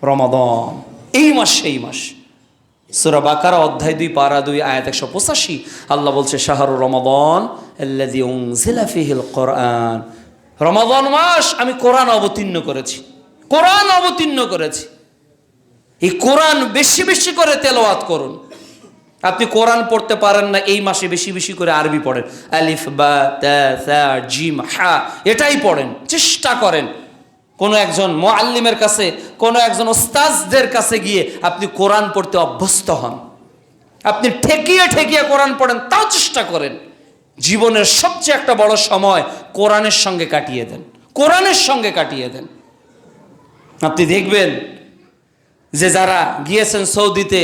রমাদান। এই মাস সেই মাস। সূরা বাকারা অধ্যায় 2 পারা 2 আয়াত 185 আল্লাহ বলছে, শাহরু রমাদান আল্লাযী উনজিলা ফীহিল কোরআন। রমাদান মাস আমি কোরআন অবতীর্ণ করেছি, কোরআন অবতীর্ণ করেছি। এই কোরআন বেশি বেশি করে তেলাওয়াত করুন। আপনি কোরআন পড়তে পারেন না, এই মাসে বেশি বেশি করে আরবি পড়েন, আলিফ বা তা সা জিম হা, এটাই পড়েন, চেষ্টা করেন। কোনো একজন মুআল্লিমের কাছে, কোনো একজন ওস্তাজদের কাছে গিয়ে আপনি কোরআন পড়তে অভ্যস্ত হন। আপনি ঠেকিয়ে ঠেকিয়ে কোরআন পড়েন, তাও চেষ্টা করেন। জীবনের সবচেয়ে একটা বড় সময় কোরআনের সঙ্গে কাটিয়ে দেন, কোরআনের সঙ্গে কাটিয়ে দেন। আপনি দেখবেন যে যারা গিয়েছেন সৌদিতে,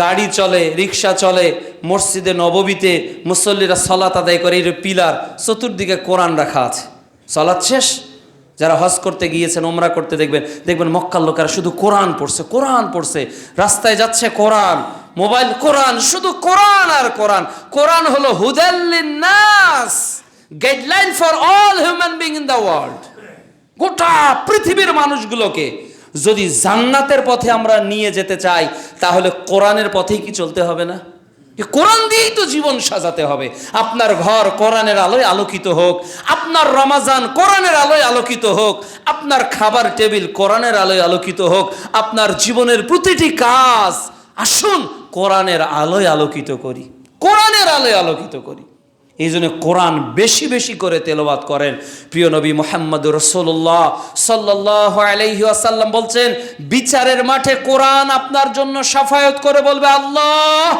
গাড়ি চলে, রিক্সা চলে, মসজিদে নববীতে মুসল্লিরা সালাত আদায় করে, এর পিলার চতুর্দিকে কোরআন রাখা আছে, সালাত শেষ। যারা হজ করতে গিয়েছেন, ওমরা করতে, দেখবেন মক্কার লোকেরা শুধু কোরআন পড়ছে, কোরআন পড়ছে, রাস্তায় যাচ্ছে কোরআন, মোবাইল কোরআন, শুধু কোরআন আর কোরআন। কোরআন হলো হুদাল লিন্নাস, guideline for all human being in the world. গোটা পৃথিবীর মানুষগুলোকে যদি জান্নাতের পথে আমরা নিয়ে যেতে চাই, তাহলে কোরআনের পথেই কি চলতে হবে না? কোরআন দিয়েই তো জীবন সাজাতে হবে। আপনার ঘর কোরআনের আলোয় আলোকিত হোক, আপনার রমাজান কোরআনের আলোয় আলোকিত হোক, আপনার খাবার টেবিল কোরআনের আলোয় আলোকিত হোক, আপনার জীবনের প্রতিটি কাজ আসুন কোরআনের আলোয় আলোকিত করি, কোরআনের আলোয় আলোকিত করি। এই জন্য কোরআন বেশি বেশি করে তেলাওয়াত করেন। প্রিয় নবী মুহাম্মদ রাসূলুল্লাহ সাল্লাল্লাহু আলাইহি ওয়াসাল্লাম বলছেন, বিচারের মাঠে কোরআন আপনার জন্য শাফায়াত করে বলবে, আল্লাহ,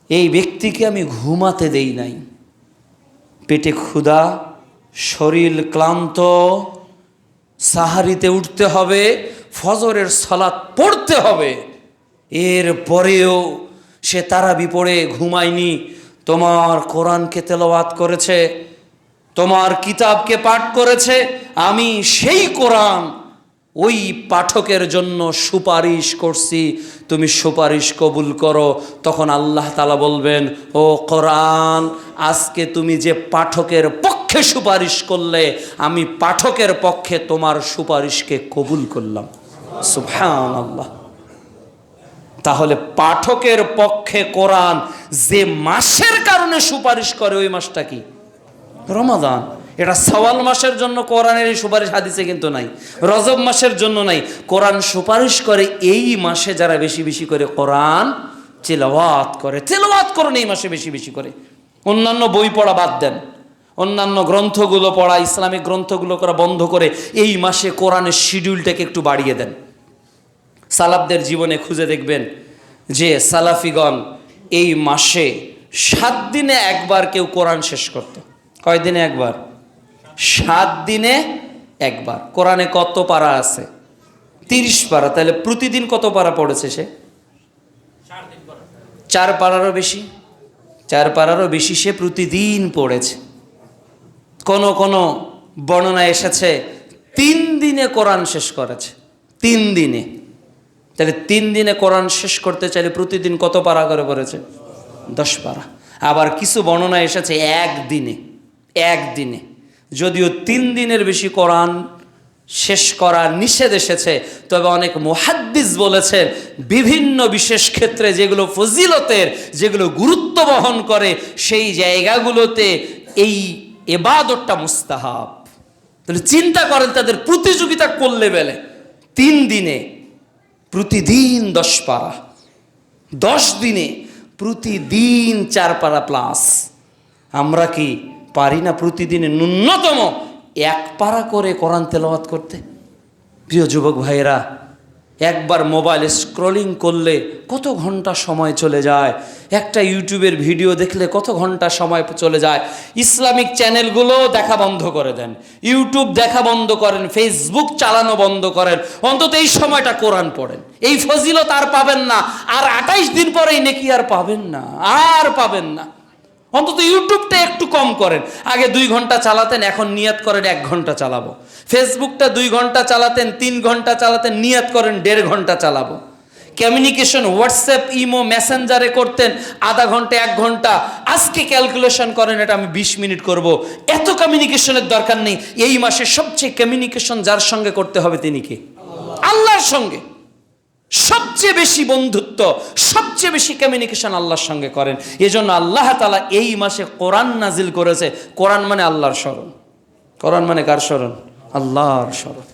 এই ব্যক্তিকে আমি ঘুমাতে দেই নাই, পেটে ক্ষুধা, শরীর ক্লান্ত, সাহারিতে উঠতে হবে, ফজরের সালাত পড়তে হবে, এর পরেও সে তারাবি পড়ে ঘুমায়নি, তোমার কোরআনকে তেলাওয়াত করেছে, তোমার কিতাবকে পাঠ করেছে। আমি সেই কোরআন ওই পাঠকের জন্য সুপারিশ করছি, তুমি সুপারিশ কবুল করো। তখন আল্লাহ তাআলা বলবেন, ও কোরআন, আজকে তুমি যে পাঠকের পক্ষে সুপারিশ করলে, আমি পাঠকের পক্ষে তোমার সুপারিশকে কবুল করলাম। সুবহানাল্লাহ। তাহলে পাঠকের পক্ষে কোরআন যে মাসের কারণে সুপারিশ করে, ওই মাসটা কি? রমাদান। এটা শাওয়াল মাসের জন্য কোরআনের এই সুপারিশ হাদিসে কিন্তু নাই, রজব মাসের জন্য নাই। কোরআন সুপারিশ করে এই মাসে যারা বেশি বেশি করে কোরআন তিলাওয়াত করে। তিলাওয়াত করুন এই মাসে বেশি বেশি করে। অন্যান্য বই পড়া বাদ দেন, অন্যান্য গ্রন্থগুলো পড়া, ইসলামিক গ্রন্থগুলো করা বন্ধ করে এই মাসে কোরআনের শিডিউলটাকে একটু বাড়িয়ে দেন। সালাফদের জীবনে খুঁজে দেখবেন যে সালাফিগণ এই মাসে 7 দিনে একবার কেউ কোরআন শেষ করত। কয় দিনে একবার? 7 দিনে একবার। কোরআনে কত পারা আছে? 30 পারা। তাহলে প্রতিদিন কত পারা পড়েছে সে? 4 পারারও বেশি। 4 পারারও বেশি সে প্রতিদিন পড়েছে। কোন কোন বর্ণনায় এসেছে 3 দিনে কোরআন শেষ করেছে। 3 দিনে। তাহলে 3 দিনে কোরআন শেষ করতে চাইলে প্রতিদিন কত পারা করে পড়েছে? 10 পারা। আবার কিছু বর্ণনায় এসেছে একদিনে। যদিও 3 দিনের বেশি কোরআন শেষ করা নিষেধ এসেছে, তবে অনেক মুহাদ্দিস বলেছেন বিভিন্ন বিশেষ ক্ষেত্রে যেগুলো ফজিলতের, যেগুলো গুরুত্ব বহন করে, সেই জায়গাগুলোতে এই ইবাদতটা মুস্তাহাব। তাহলে চিন্তা করেন তাদের প্রতিযোগিতা কোন লেভেলে। 3 দিনে প্রতিদিন 10 পারা, 10 দিনে প্রতিদিন 4 পারা প্লাস। আমরা কি পারি না প্রতিদিনে ন্যূনতম 1 পারা করে কোরআন তেলাওয়াত করতে? প্রিয় যুবক ভাইয়েরা, একবার মোবাইল স্ক্রলিং করলে কত ঘন্টা সময় চলে যায়, একটা ইউটিউবের ভিডিও দেখলে কত ঘন্টা সময় চলে যায়। ইসলামিক চ্যানেলগুলো দেখা বন্ধ করে দেন, ইউটিউব দেখা বন্ধ করেন, ফেসবুক চালানো বন্ধ করেন, অন্তত এই সময়টা কোরআন পড়েন। এই ফজিলত আর পাবেন না, আর 28 দিন পরে এই নেকি আর পাবেন না। অন্তত ইউটিউবটা একটু কম করেন। আগে 2 ঘন্টা চালাতেন, এখন নিয়ত করেন 1 ঘন্টা চালাবো। ফেসবুকটা 2 ঘন্টা চালাতেন, 3 ঘন্টা চালাতেন, নিয়ত করেন 1.5 ঘন্টা চালাবো। কমিউনিকেশন হোয়াটসঅ্যাপ, ইমো, মেসেঞ্জারে করতেন আধা ঘন্টা 1 ঘন্টা, আজকে ক্যালকুলেশন করেন এটা আমি 20 মিনিট করব। এত কমিউনিকেশনের দরকার নেই। এই মাসে সবচেয়ে কমিউনিকেশন যার সঙ্গে করতে হবে তিনি কে? আল্লাহর সঙ্গে। সবচেয়ে বেশি বন্ধুত্ব, সবচেয়ে বেশি কমিউনিকেশন আল্লাহর সঙ্গে করেন। এজন্য আল্লাহ তাআলা এই মাসে কোরআন নাজিল করেছে। কোরআন মানে আল্লাহর স্মরণ। কোরআন মানে কার স্মরণ? আল্লাহর স্মরণ।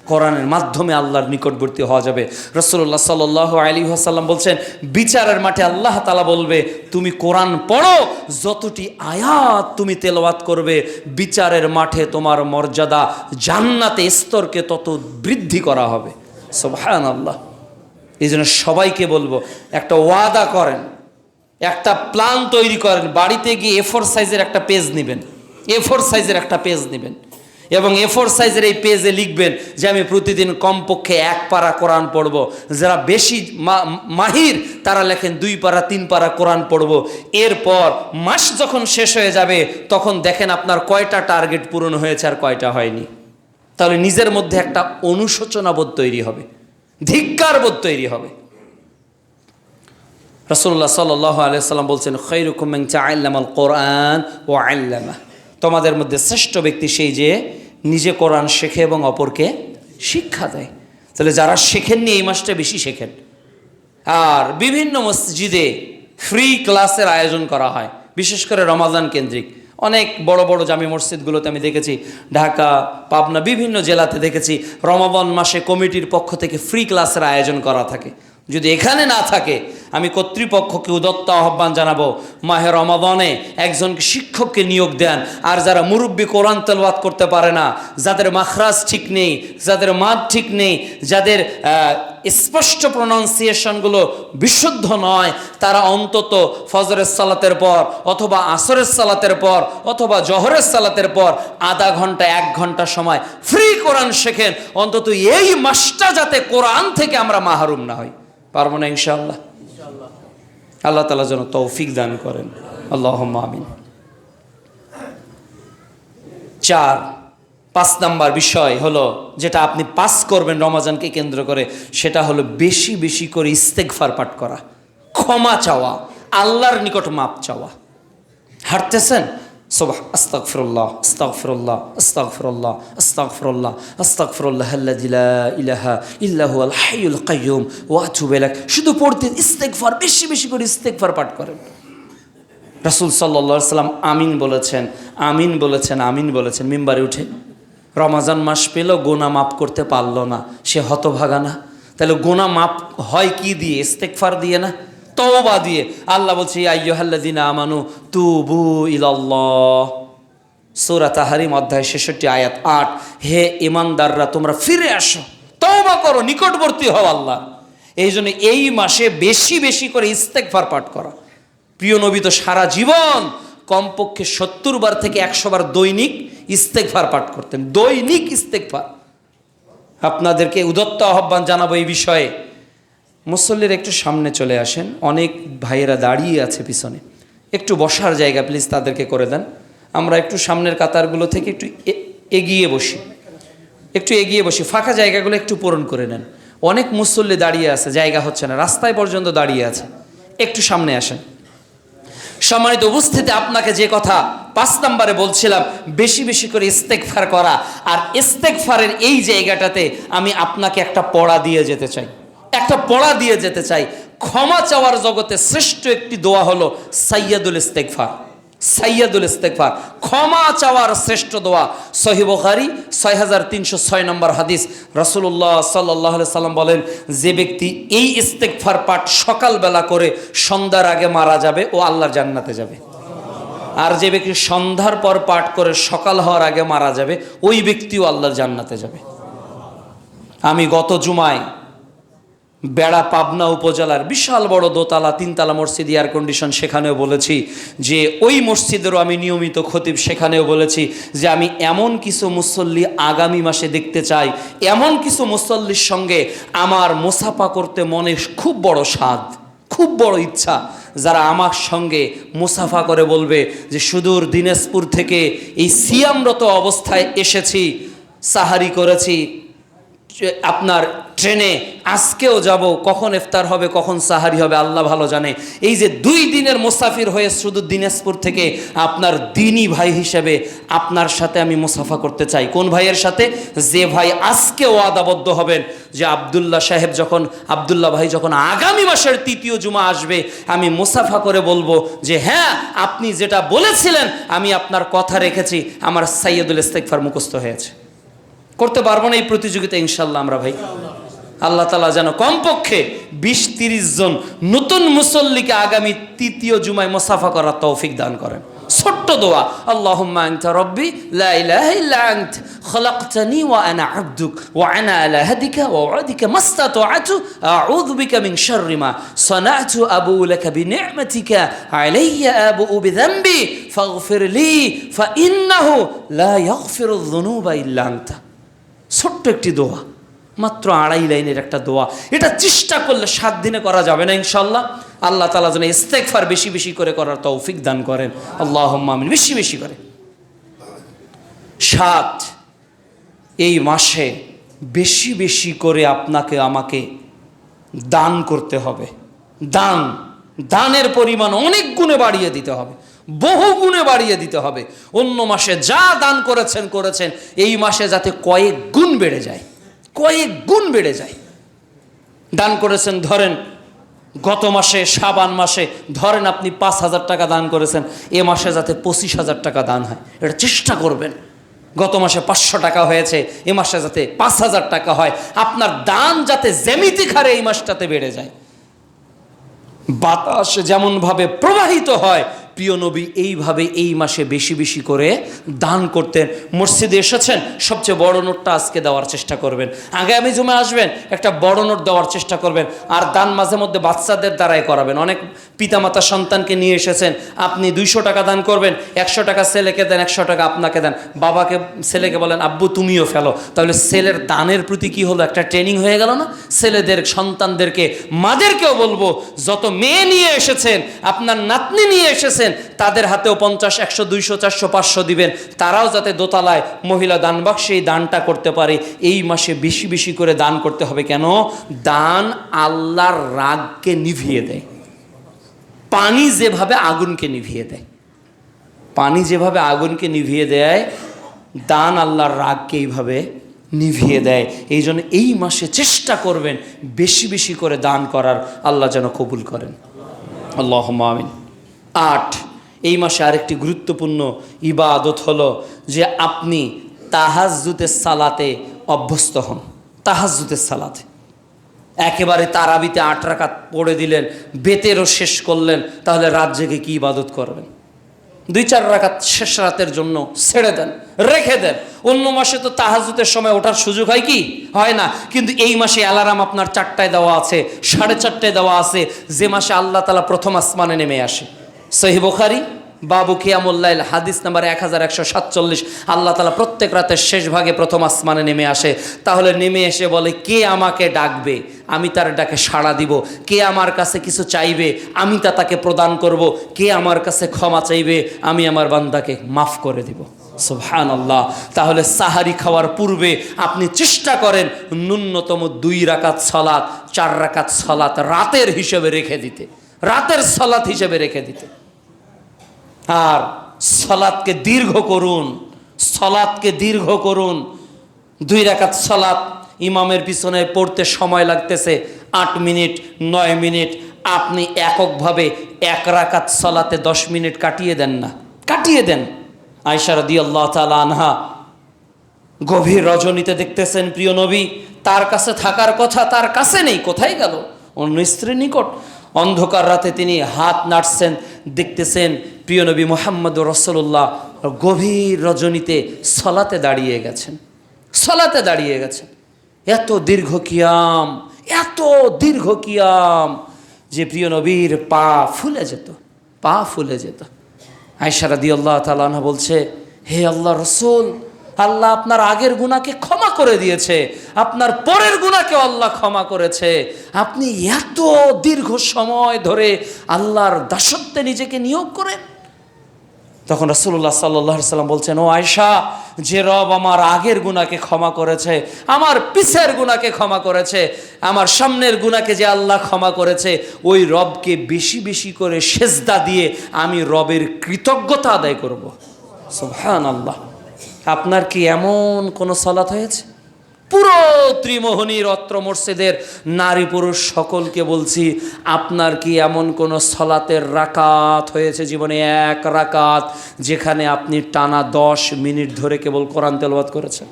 কোরআনের মাধ্যমে আল্লাহর নিকটবর্তী হওয়া যাবে। রাসূলুল্লাহ সাল্লাল্লাহু আলাইহি ওয়াসাল্লাম বলছেন, বিচারের মাঠে আল্লাহ তাআলা বলবে, তুমি কোরআন পড়ো, যতটি আয়াত তুমি তেলাওয়াত করবে, বিচারের মাঠে তোমার মর্যাদা জান্নাতে স্তরকে তত বৃদ্ধি করা হবে। সুবহানাল্লাহ। এই জন্য সবাইকে বলবো, একটা ওয়াদা করেন, একটা প্ল্যান তৈরি করেন। বাড়িতে গিয়ে A4 সাইজের একটা পেজ নেবেন, A4 সাইজের একটা পেজ নেবেন এবং A4 সাইজের এই পেজে লিখবেন যে আমি প্রতিদিন কমপক্ষে 1 পারা কোরআন পড়ব। যারা বেশি মাহির তারা লেখেন 2 পারা 3 পারা কোরআন পড়ব। এরপর মাস যখন শেষ হয়ে যাবে তখন দেখেন আপনার কয়টা টার্গেট পূরণ হয়েছে আর কয়টা হয়নি। তাহলে নিজের মধ্যে একটা অনুশোচনাবোধ তৈরি হবে, ধিক্কারবোধ তৈরি হবে। রাসূলুল্লাহ সাল্লাল্লাহু আলাইহি ওয়াসাল্লাম বলছেন, খায়রুকুম মান তাআল্লামাল কোরআন ওয়া আল্লামা। তোমাদের মধ্যে শ্রেষ্ঠ ব্যক্তি সেই যে নিজে কোরআন শেখে এবং অপরকে শিক্ষা দেয়। তাহলে যারা শেখেননি এই মাসটা বেশি শেখেন। আর বিভিন্ন মসজিদে ফ্রি ক্লাসের আয়োজন করা হয়, বিশেষ করে রমাদান কেন্দ্রিক। অনেক বড় বড় জামি মসজিদগুলোতে আমি দেখেছি, ঢাকা, পাবনা, বিভিন্ন জেলাতে দেখেছি রমাদান মাসে কমিটির পক্ষ থেকে ফ্রি ক্লাসের আয়োজন করা থাকে। যদি এখানে না থাকে, আমি কর্তৃপক্ষকে উদত্ত আহ্বান জানাবো, মাহে রমাদানে একজনকে শিক্ষককে নিয়োগ দেন। আর যারা মুরব্বী কোরআন তেলাওয়াত করতে পারে না, যাদের মাখরাজ ঠিক নেই, যাদের মাদ ঠিক নেই, যাদের স্পষ্ট প্রনাউন্সিয়েশনগুলো বিশুদ্ধ নয়, তারা অন্তত ফজরের সালাতের পর অথবা আসরের সালাতের পর অথবা জহরের সালাতের পর আধা ঘন্টা 1 ঘন্টা সময় ফ্রি কোরআন শেখেন। অন্তত এই মাসটা যাতে কোরআন থেকে আমরা মাহরুম না হই। পারবো না ইনশাআল্লাহ? আল্লাহ তাআলা যেন তৌফিক দান করেন। আল্লাহুম্মা আমিন। 5 নাম্বার বিষয় হলো, যেটা আপনি পাস করবেন রমজানকে কেন্দ্র করে, সেটা হলো বেশি বেশি করে ইস্তেগফার পাঠ করা, ক্ষমা চাওয়া, আল্লাহর নিকট মাপ চাওয়া। হাঁটতেছেন, আস্তাগফিরুল্লাহ আস্তাগফিরুল্লাহ আস্তাগফিরুল্লাহ আস্তাগফিরুল্লাহ আস্তাগফিরুল্লাহ আল্লাযী লা ইলাহা ইল্লা হুয়াল হাইয়ুল কাইয়্যুম ওয়া আতুবু ইলাইহি। শুধু পড়তে ইস্তেগফার, বেশি বেশি করে ইস্তেগফার পাঠ করেন। রাসূল সাল্লাল্লাহু আলাইহি ওয়াসাল্লাম আমিন বলেছেন, আমিন বলেছেন, আমিন বলেছেন মিম্বারে উঠে। রমজান মাস পেল, গুনাহ মাফ করতে পারলো না, সে হতভাগা না? তাহলে গুনাহ মাফ হয় কি দিয়ে? ইস্তেগফার দিয়ে না? তওবা দিয়ে। আল্লাহ বলছে ইয়া আইয়ুহাল্লাযীনা আমানু তুবু ইলাল্লাহ, সূরা তাহরিম অধ্যায় 66 আয়াত 8। হে ঈমানদাররা, তোমরা ফিরে আসো, তওবা করো, নিকটবর্তী হও আল্লাহ। এই জন্য এই মাসে বেশি বেশি করে ইস্তেগফার পাঠ করা। প্রিয় নবী তো সারা জীবন কমপক্ষে 70 বার থেকে 100 বার দৈনিক ইস্তেগফার পাঠ করতেন, দৈনিক ইস্তেগফার। আপনাদেরকে উদাত্ত আহ্বান জানাবো এই বিষয়ে, মুসল্লির একটু সামনে চলে আসেন। অনেক ভাইয়েরা দাঁড়িয়ে আছে পিছনে, একটু বসার জায়গা প্লিজ তাদেরকে করে দেন। আমরা একটু সামনের কাতারগুলো থেকে একটু এগিয়ে বসি, একটু এগিয়ে বসি, ফাঁকা জায়গাগুলো একটু পূরণ করে নেন। অনেক মুসল্লি দাঁড়িয়ে আছে, জায়গা হচ্ছে না, রাস্তায় পর্যন্ত দাঁড়িয়ে আছে, একটু সামনে আসেন। সম্মানিত উপস্থিতি, আপনাকে যে কথা 5 নম্বরে বলছিলাম, বেশি বেশি করে ইস্তেগফার করা। আর ইস্তেগফারের এই জায়গাটাতে আমি আপনাকে একটা পড়া দিয়ে যেতে চাই, একটা পড়া দিয়ে যেতে চাই। ক্ষমা চাওয়ার জগতে শ্রেষ্ঠ একটি দোয়া হলো সাইয়্যিদুল ইস্তেগফার। সাইয়্যিদুল ইস্তেগফার, ক্ষমা চাওয়ার শ্রেষ্ঠ দোয়া। সহিহ বুখারী 6306 নম্বর হাদিস, রাসূলুল্লাহ সাল্লাল্লাহু আলাইহি সাল্লাম বলেন, যে ব্যক্তি এই ইস্তেগফার পাঠ সকালবেলা করে সন্ধ্যার আগে মারা যাবে, ও আল্লাহর জান্নাতে যাবে। আর যে ব্যক্তি সন্ধ্যার পর পাঠ করে সকাল হওয়ার আগে মারা যাবে, ওই ব্যক্তিও আল্লাহর জান্নাতে যাবে। আমি গত জুমায় বেড়া পাবনা উপজেলার বিশাল বড় দোতলা 3তলা মসজিদ, এয়ার কন্ডিশন, সেখানেও বলেছি যে ওই মসজিদেরও আমি নিয়মিত খতিব, সেখানেও বলেছি যে আমি এমন কিছু মুসল্লি আগামী মাসে দেখতে চাই, এমন কিছু মুসল্লির সঙ্গে আমার মুসাফা করতে মনে খুব বড় স্বাদ, খুব বড় ইচ্ছা, যারা আমার সঙ্গে মুসাফা করে বলবে যে সুদূর দিনাজপুর থেকে এই সিয়ামরত অবস্থায় এসেছি, সাহারি করেছি আপনার ট্রেনে, আজকেও যাব, কখন ইফতার হবে কখন সাহারি হবে আল্লাহ ভালো জানে। এই যে 2 দিনের মুসাফির হয়ে শুধু দিনাজপুর থেকে আপনার দিনী ভাই হিসেবে আপনার সাথে আমি মুসাফা করতে চাই। কোন ভাইয়ের সাথে? যে ভাই আজকে ওয়াদাবদ্ধ হবেন যে আব্দুল্লাহ ভাই যখন আগামী মাসের 3য় জুমা আসবে, আমি মুসাফা করে বলবো যে হ্যাঁ, আপনি যেটা বলেছিলেন আমি আপনার কথা রেখেছি, আমার সাইয়্যিদুল ইস্তেগফার মুখস্থ হয়েছে। করতে পারবো না এই প্রতিযোগিতা ইনশাল্লাহ আমরা ভাই। আল্লাহ তাআলা যেন কমপক্ষে 20-30 জন নতুন মুসল্লিকে আগামী 3য় জুমায় মুসাফা করার তৌফিক দান করেন। ছোট্ট দোয়া, আল্লাহুম্মা আনতা রাব্বি লা ইলাহা ইল্লা আনত খলাকতানি ওয়া আনা আবদুক ওয়া আনা আলা হাদিকা ওয়া ওয়াদিকা মাসতাতআতু আউযু বিকা মিন শাররি মা সানাতু আবু লাকা বিনি'মাতিকা আলাইয়া আবু বিযামবি ফাগফির লি ফা ইন্নাহু লা ইয়াগফিরুয যুনুবা ইল্লা আনতা। ছোট্ট একটি দোয়া, মাত্র 2.5 লাইনের একটা দোয়া। এটা চেষ্টা করলে 7 দিনে করা যাবে না ইনশাল্লাহ। আল্লাহ তাআলা যেন ইস্তেগফার বেশি বেশি করে করার তৌফিক দান করেন, আল্লাহুম্মা আমিন। বেশি বেশি করে 7 এই মাসে বেশি বেশি করে আপনাকে আমাকে দান করতে হবে। দানের পরিমাণ অনেক গুণে বাড়িয়ে দিতে হবে, বহু গুণে বাড়িয়ে দিতে হবে। অন্য মাসে যা দান করেছেন, এই মাসে যাতে কয়েক গুণ বেড়ে যায়, কয়েক গুণ বেড়ে যায়। দান করেছেন, ধরেন গত মাসে শাবান মাসে ধরেন আপনি 5,000 টাকা দান করেছেন, এ মাসে যাতে 25,000 টাকা দান হয়, এটা চেষ্টা করবেন। গত মাসে 500 টাকা হয়েছে, এ মাসে যাতে 5,000 টাকা হয়। আপনার দান যাতে জ্যামিতিক হারে এই মাসটাতে বেড়ে যায়। বাতাস যেমনভাবে প্রবাহিত হয়, প্রিয় নবী এইভাবে এই মাসে বেশি বেশি করে দান করতেন। মসজিদে এসেছেন, সবচেয়ে বড় নোটটা আজকে দেওয়ার চেষ্টা করবেন। আগামী জুমে আসবেন, একটা বড় নোট দেওয়ার চেষ্টা করবেন। আর দান মাঝে মধ্যে বাচ্চাদের দ্বারাই করাবেন। অনেক পিতামাতা সন্তানকে নিয়ে এসেছেন, আপনি 200 টাকা দান করবেন, 100 টাকা ছেলেকে দেন, 100 টাকা আপনাকে দেন। বাবাকে ছেলেকে বলেন আব্বু তুমিও ফেলো, তাহলে ছেলের দানের প্রতি কি হলো, একটা ট্রেনিং হয়ে গেল না? ছেলেদের সন্তানদেরকে, মাদেরকেও বলবো, যত মেয়ে নিয়ে এসেছেন, আপনার নাতনি নিয়ে এসেছেন, তাদের হাতেও 50, 100, 200, 400, 500 দিবেন। তারাও যাতে দোতলায় মহিলা দান বাক্সে এই দানটা করতে পারে। এই মাসে বেশি বেশি করে দান করতে হবে। কেন? দান আল্লাহর রাগকে নিভিয়ে দেয়। পানি যেভাবে আগুনকে নিভিয়ে দেয়, পানি যেভাবে আগুনকে নিভিয়ে দেয়, দান আল্লাহর রাগকে এইভাবে নিভিয়ে দেয়। এই জন্য এই মাসে চেষ্টা করবেন বেশি বেশি করে দান করার, আল্লাহ যেন কবুল করেন, আল্লাহুম্মা আমিন। 8, এই মাসে আরেকটি গুরুত্বপূর্ণ ইবাদত হলো যে আপনি তাহাজ্জুদের সালাতে অভ্যস্ত হন। তাহাজ্জুদের সালাতে একেবারে তারাবিতে 8 রাকাত পড়ে দিলেন, বেতেরও শেষ করলেন, তাহলে রাত জেগে কি ইবাদত করবেন? 2-4 রাকাত শেষ রাতের জন্য ছেড়ে দেন, রেখে দেন। অন্য মাসে তো তাহাজ্জুদের সময় ওঠার সুযোগ হয় কি হয় না, কিন্তু এই মাসে অ্যালার্ম আপনার 4টায় দেওয়া আছে, 4:30টায় দেওয়া আছে, যে মাসে আল্লাহ তাআলা প্রথম আসমানে নেমে আসে। সহিহ বুখারী বাবু কিয়ামুল লাইল হাদিস নাম্বার 1147। আল্লাহ তাআলা প্রত্যেক রাতের শেষ ভাগে প্রথম আসমানে নেমে আসে। তাহলে নেমে এসে বলে, কে আমাকে ডাকবে, আমি তার ডাকে সাড়া দিব। কে আমার কাছে কিছু চাইবে, আমি তা তাকে প্রদান করব। কে আমার কাছে ক্ষমা চাইবে, আমি আমার বান্দাকে মাফ করে দিব। সুবহানাল্লাহ। তাহলে সাহারি খাওয়ার পূর্বে আপনি চেষ্টা করেন ন্যূনতম 2 রাকাত সালাত, 4 রাকাত সালাত রাতের হিসেবে রেখে দিতে, রাতের সালাত হিসেবে রেখে দিতে। আর সালাতকে দীর্ঘ করুন, সালাতকে দীর্ঘ করুন। 2 রাকাত সালাত ইমামের পিছনে পড়তে সময় লাগতেছে 8 মিনিট 9 মিনিট, আপনি এককভাবে 1 রাকাত সালাতে 10 মিনিট কাটিয়ে দেন না, কাটিয়ে দেন। আয়েশা রাদিয়াল্লাহু তাআলা আনহা গভীর রজনীতে দেখতেছেন প্রিয় নবী, তার কাছে থাকার কথা তার কাছে নেই, কোথায় গেল? অন্য স্ত্রীর নিকট। অন্ধকার রাতে তিনি হাত নাড়ছেন, দেখতেছেন প্রিয় নবী মুহাম্মদুর রাসূলুল্লাহ গভীর রজনীতে সালাতে দাঁড়িয়ে গেছেন, সালাতে দাঁড়িয়ে গেছেন। এত দীর্ঘ কিয়াম, এত দীর্ঘ কিয়াম যে প্রিয় নবীর পা ফুলে যেত, পা ফুলে যেত। আয়েশা রাদিয়াল্লাহু তাআলা আনহা বলছে, হে আল্লাহর রাসূল, আল্লাহ আপনার আগের গুনাহকে ক্ষমা করে দিয়েছে, আপনার পরের গুনাহকেও আল্লাহ ক্ষমা করেছে। আপনি এত দীর্ঘ সময় ধরে আল্লাহর দাসত্বে নিজেকে নিয়োগ করেন। তখন রাসূলুল্লাহ সাল্লাল্লাহু আলাইহি সাল্লাম বলছেন, ও আয়েশা, যে রব আমার আগের গুনাহকে ক্ষমা করেছে, আমার পিছের গুনাহকে ক্ষমা করেছে, আমার সামনের গুনাহকে যে আল্লাহ ক্ষমা করেছে, ওই রবকে বেশি বেশি করে সেজদা দিয়ে আমি রবের কৃতজ্ঞতা আদায় করব। সুবহানাল্লাহ। আপনার কি এমন কোনো সালাত হয়েছে? পুরো ত্রিমোহনীর অত্র মসজিদের নারী পুরুষ সকলকে বলছি, আপনার কি এমন কোনো সালাতের রাকাত হয়েছে জীবনে, 1 রাকাত, যেখানে আপনি টানা 10 মিনিট ধরে কেবল কোরআন তেলাওয়াত করেছেন?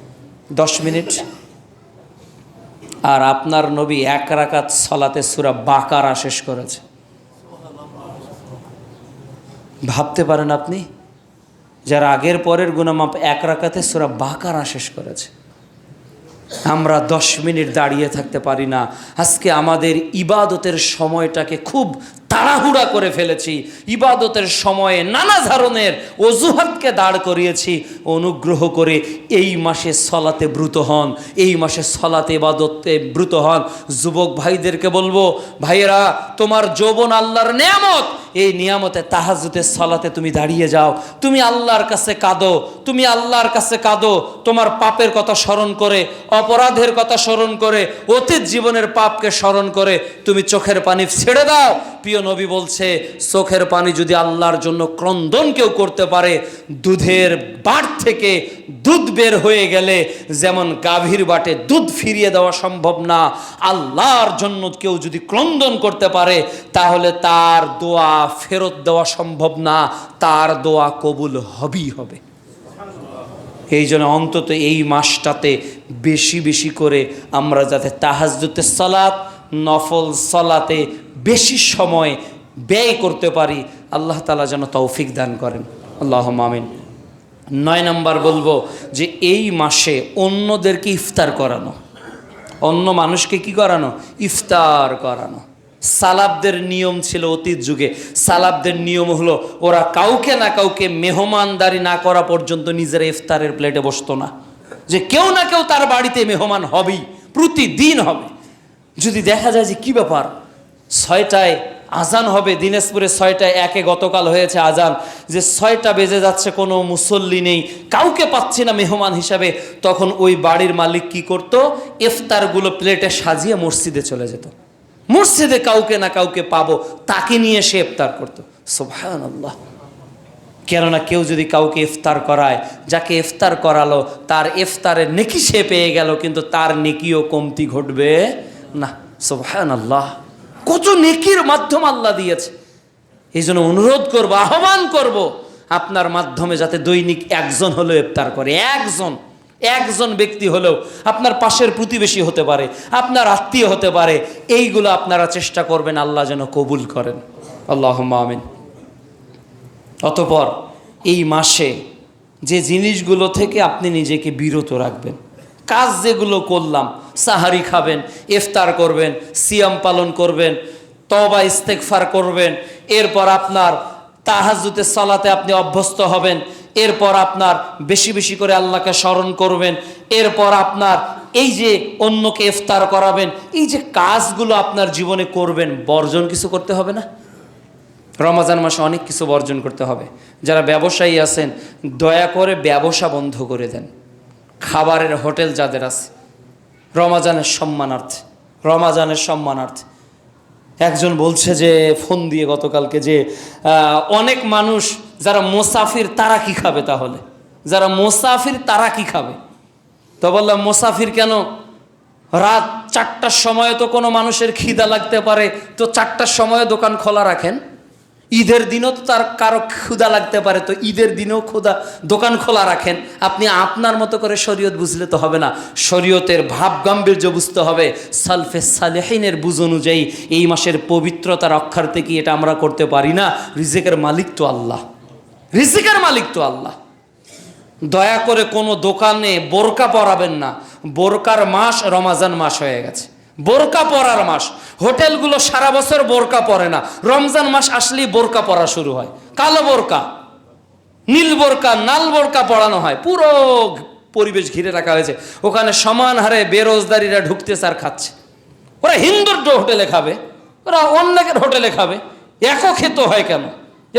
10 মিনিট। আর আপনার নবী 1 রাকাত সালাতে সূরা বাকারা শেষ করেছে। ভাবতে পারেন আপনি, যারা আগের পরের গুনাহ মাপ 1 রাকাতে সূরা বাকারা শেষ করেছে। আমরা 10 মিনিট দাঁড়িয়ে থাকতে পারি না। আজকে আমাদের ইবাদতের সময়টাকে খুব তাড়াহুড়া করে ফেলেছি, ইবাদতের সময়ে নানা ধরনের অজুহাতকে দাঁড় করিয়েছি। অনুগ্রহ করে এই মাসে সালাতে ব্রত হন, এই মাসে সালাতে ইবাদতে ব্রত হন। যুবক ভাইদেরকে বলবো, ভাইয়েরা, তোমার যৌবন আল্লাহর নিয়ামত, এই নিয়ামতে তাহাজ্জুদের সালাতে তুমি দাঁড়িয়ে যাও, তুমি আল্লাহর কাছে কাঁদো, তুমি আল্লাহর কাছে কাঁদো, তোমার পাপের কথা স্মরণ করে, অপরাধের কথা স্মরণ করে, অতীত জীবনের পাপকে স্মরণ করে তুমি চোখের পানি ছেড়ে দাও। প্রিয় নবী বলছে, চোখের পানি যদি আল্লাহর জন্য ক্রন্দন কেউ করতে পারে, দুধের বাট থেকে দুধ বের হয়ে গেলে যেমন গাভীর বাটে দুধ ফিরিয়ে দেওয়া সম্ভব না, আল্লাহর জন্য কেউ যদি ক্রন্দন করতে পারে, তাহলে তার দোয়া ফেরত দেওয়া সম্ভব না, তার দোয়া কবুল হবেই হবে। এই জন্য অন্তত এই মাসটাতে বেশি বেশি করে আমরা যাতে তাহাজ্জুদের সালাত, নফল সালাতে বেশি সময় ব্যয় করতে পারি, আল্লাহ তাআলা যেন তৌফিক দান করেন। আল্লাহুম্মা আমিন। 9 নম্বর বলবো যে এই মাসে অন্যদেরকে ইফতার করানো, অন্য মানুষকে কি করানো? ইফতার করানো। সালাফদের নিয়ম ছিল অতীত যুগে, সালাফদের নিয়ম হলো ওরা কাউকে না কাউকে মেহমানদারি না করা পর্যন্ত নিজেরা ইফতারের প্লেটে বসতো না, যে কেউ না কেউ তার বাড়িতে মেহমান হবেই, প্রতিদিন হবে। যদি দেখা যায় যে কি ব্যাপার, 6টায় আজান হবে, দিনাজপুরে 6টায় 1-এ গতকাল হয়েছে আজান, যে 6টা বেজে যাচ্ছে, কোনো মুসল্লি নেই, কাউকে পাচ্ছি না মেহমান হিসাবে, তখন ওই বাড়ির মালিক কি করত? ইফতারগুলো প্লেটে সাজিয়ে মসজিদে চলে যেত, মসজিদে কাউকে না কাউকে পাবো, তাকে নিয়ে সে ইফতার করতো। সুবহানাল্লাহ। কেননা কেউ যদি কাউকে ইফতার করায়, যাকে ইফতার করালো তার ইফতারের নেকি সে পেয়ে গেল, কিন্তু তার নেকিও কমতি ঘটবে না। সুবহানাল্লাহ। কত নেকির মাধ্যম আল্লাহ দিয়েছে। এই জন্য অনুরোধ করব, আহ্বান করব, আপনার মাধ্যমে যাতে দৈনিক একজন হলেও ইফতার করে, একজন, একজন ব্যক্তি হলেও, আপনার পাশের প্রতিবেশী হতে পারে, আপনার আত্মীয় হতে পারে, এইগুলো আপনারা চেষ্টা করবেন আল্লাহ যেন কবুল করেন। আল্লাহুম্মা আমিন। অতঃপর এই মাসে যে জিনিসগুলো থেকে আপনি নিজেকে বিরত রাখবেন, কাজ যেগুলো করলাম, সাহারি খাবেন, ইফতার করবেন, সিয়াম পালন করবেন, তওবা ইস্তেগফার করবেন, এরপর আপনার তাহাজ্জুদের সালাতে আপনি অভ্যস্ত হবেন, এরপর আপনার বেশি বেশি করে আল্লাহকে স্মরণ করবেন, এরপর আপনার এই যে অন্যকে ইফতার করাবেন, এই যে কাজগুলো আপনার জীবনে করবেন, বর্জন কিছু করতে হবে না? রমজান মাসে অনেক কিছু বর্জন করতে হবে। যারা ব্যবসায়ী আছেন, দয়া করে ব্যবসা বন্ধ করে দেন। খাবারের হোটেল যাদের আছে, রমজানের সম্মানার্থে একজন বলছে যে ফোন দিয়ে গতকালকে যে অনেক মানুষ যারা মুসাফির তারা কি খাবে, তাহলে যারা মুসাফির তারা কি খাবে? তো বললাম মুসাফির কেন, রাত 4টার সময় তো কোনো মানুষের খিদা লাগতে পারে, তো 4টার সময় দোকান খোলা রাখেন। ঈদের দিনও তো তার কারো ক্ষুধা লাগতে পারে, তো ঈদের দিনেও দোকান খোলা রাখেন। আপনি আপনার মতো করে শরীয়ত বুঝলে তো হবে না, শরীয়তের ভাব গাম্ভীর্য বুঝতে হবে। সালফে সালেহিনের বুঝ অনুযায়ী এই মাসের পবিত্রতা রক্ষার্থে কি এটা আমরা করতে পারি না? রিজিকের মালিক তো আল্লাহ, দয়া করে কোনো দোকানে বোরকা পরাবেন না। বোরকার মাস রমজান মাস হয়ে গেছে, বোরকা পরার মাস। হোটেলগুলো সারা বছর বোরকা পরে না, রমজান মাস আসলেই বোরকা পরা শুরু হয়। কালো বোরকা, নীল বোরকা, লাল বোরকা পরানো হয়, পুরো পরিবেশ ঘিরে রাখা হয়েছে। ওখানে সমান হারে বেরোজগারিরা ঢুকতেছে আর খাচ্ছে। ওরা হিন্দুর হোটেলে খাবে, ওরা অন্যের হোটেলে খাবে, একও খেতে হয় কেন?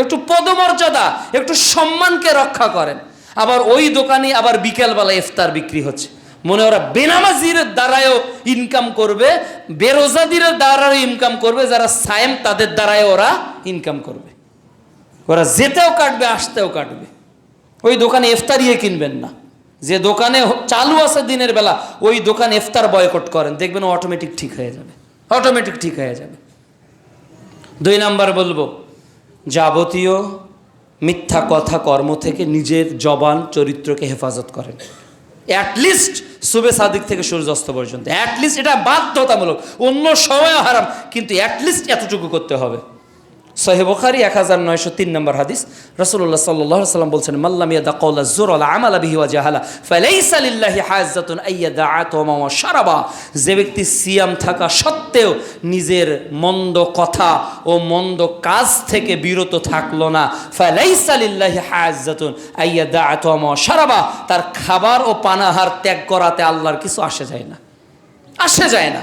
একটু পদমর্যাদা, একটু সম্মানকে রক্ষা করেন। আবার ওই দোকানে আবার বিকেলবেলা ইফতার বিক্রি হচ্ছে, মনে ওরা বেনামাজির দ্বারায়ও ইনকাম করবে, বেরোজাদির দ্বারাও ইনকাম করবে, যারা সায়েম তাদের দ্বারায় ওরা ইনকাম করবে। ওরা যেতেও কাটবে, আসতেও কাটবে। ওই দোকানে ইফতারিয়ে কিনবেন না। যে দোকানে চালু আছে দিনের বেলা, ওই দোকান ইফতার বয়কট করেন, দেখবেন অটোমেটিক ঠিক হয়ে যাবে। 2 নাম্বার বলবো, যাবতীয় মিথ্যা কথা কর্ম থেকে নিজের জবান চরিত্রকে হেফাজত করেন। অ্যাটলিস্ট সুবে সাদিক থেকে সূর্যাস্ত পর্যন্ত, অ্যাটলিস্ট, এটা বাধ্যতামূলক, অন্য সময় হারাম, কিন্তু অ্যাটলিস্ট এতটুকু করতে হবে। সহিহ বুখারী 1903 নম্বর হাদিস, রাসূলুল্লাহ সাল্লাল্লাহু আলাইহি ওয়াসাল্লাম বলছেন, মাল্লাম ইয়াদা কাওলা যুর ওয়াল আমালা বিহি ওয়া জাহালা ফালাইসা লিল্লাহি হাজ্জাতুন আইয়াদা আতমা ওয়া শারাবা। যে ব্যক্তি সিয়াম থাকা সত্ত্বেও নিজের মন্দ কথা ও মন্দ কাজ থেকে বিরত থাকলো না, ফালাইসা লিল্লাহি হাজ্জাতুন আইয়াদা আতমা ওয়া শারাবা, তার খাবার ও পানাহার ত্যাগ করাতে আল্লাহর কিছু আসে যায় না।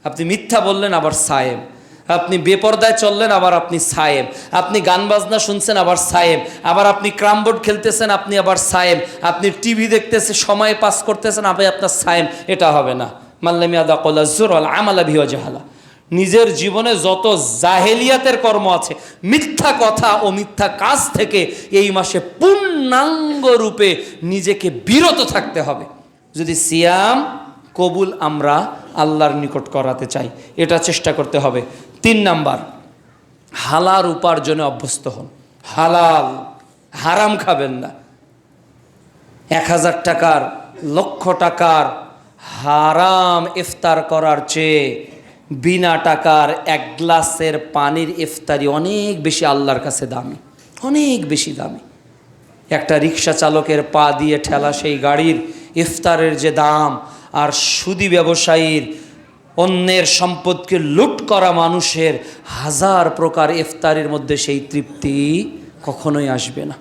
আপনি মিথ্যা বললেন আবার সায়েম, আপনি বেপরদায় চললেন আবার আপনি সায়েম, আপনি গান বাজনা শুনছেন আবার সায়েম, আবার আপনি ক্রামবোর্ড খেলতেছেন আপনি আবার সায়েম, আপনি টিভি দেখতেছেন সময় পাস করতেছেন আপনি আপনার সায়েম। এটা হবে না। মাল্লাম ইয়াদা কাওলা যুর ওয়াল আমালা বিহি ওয়া জাহালা। নিজের জীবনে যত জাহেলিয়াতের কর্ম আছে, মিথ্যা কথা ও মিথ্যা কাজ থেকে এই মাসে পূর্ণাঙ্গ রূপে নিজেকে বিরত থাকতে হবে, যদি সিয়াম কবুল আমরা আল্লাহর নিকট করাতে চাই। এটা চেষ্টা করতে হবে। 3 নাম্বার, হালাল উপার্জনে অভ্যস্ত হন। হালাল, হারাম খাবেন না। 1000 টাকার, লক্ষ টাকার হারাম ইফতার করার চেয়ে বিনা টাকার 1 গ্লাসের পানির ইফতারি অনেক বেশি আল্লাহর কাছে দামি, অনেক বেশি দামি। একটা রিক্সা চালকের পা দিয়ে ঠেলা সেই গাড়ির ইফতারের যে দাম, আর সুদী ব্যবসায়ীর অন্যের সম্পদকে লুট করা মানুষের 1000 প্রকার ইফতারির মধ্যে সেই তৃপ্তি কখনোই আসবে না।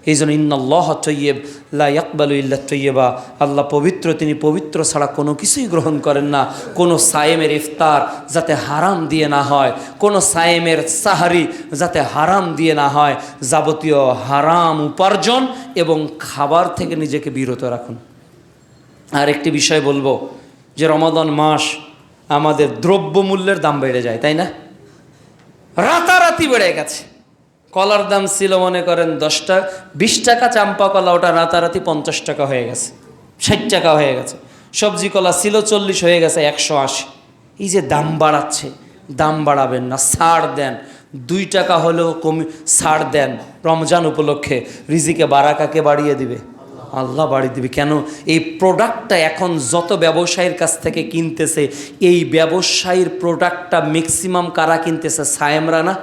এই জন্য ইন্নাল্লাহ তাইয়্যিব লা ইয়াকবালু ইল্লা তাইয়্যিবা, আল্লাহ পবিত্র, তিনি পবিত্র ছাড়া কোনো কিছুই গ্রহণ করেন না। কোনো সায়েমের ইফতার যাতে হারাম দিয়ে না হয়, কোনো সায়েমের সাহারি যাতে হারাম দিয়ে না হয়। যাবতীয় হারাম উপার্জন এবং খাবার থেকে নিজেকে বিরত রাখুন। আর একটি বিষয় বলবো, যে রমাদান মাস আমাদের দ্রব্যমূল্যের দাম বেড়ে যায়, তাই না? রাতারাতি বেড়ে গেছে। কলার দাম ছিল মনে করেন 20 টাকা চাম্পা কলা, ওটা রাতারাতি 50 টাকা হয়ে গেছে, 60 টাকা হয়ে গেছে। সবজি কলা ছিল 40 হয়ে গেছে 180। এই যে দাম বাড়াচ্ছে, দাম বাড়াবেন না, ছাড় দেন। 2 টাকা হলেও ছাড় দেন। রমজান উপলক্ষে রিজিকে বারাকাকে বাড়িয়ে দিবে, আল্লাহ বাড়ি দিবে। কেন? এই প্রোডাক্টটা এখন যত ব্যবসায়ীর কাছ থেকে কিনতেছে, এই ব্যবসায়ীর প্রোডাক্টটা ম্যাক্সিমাম কারা কিনতেছে? সায়েমরা না?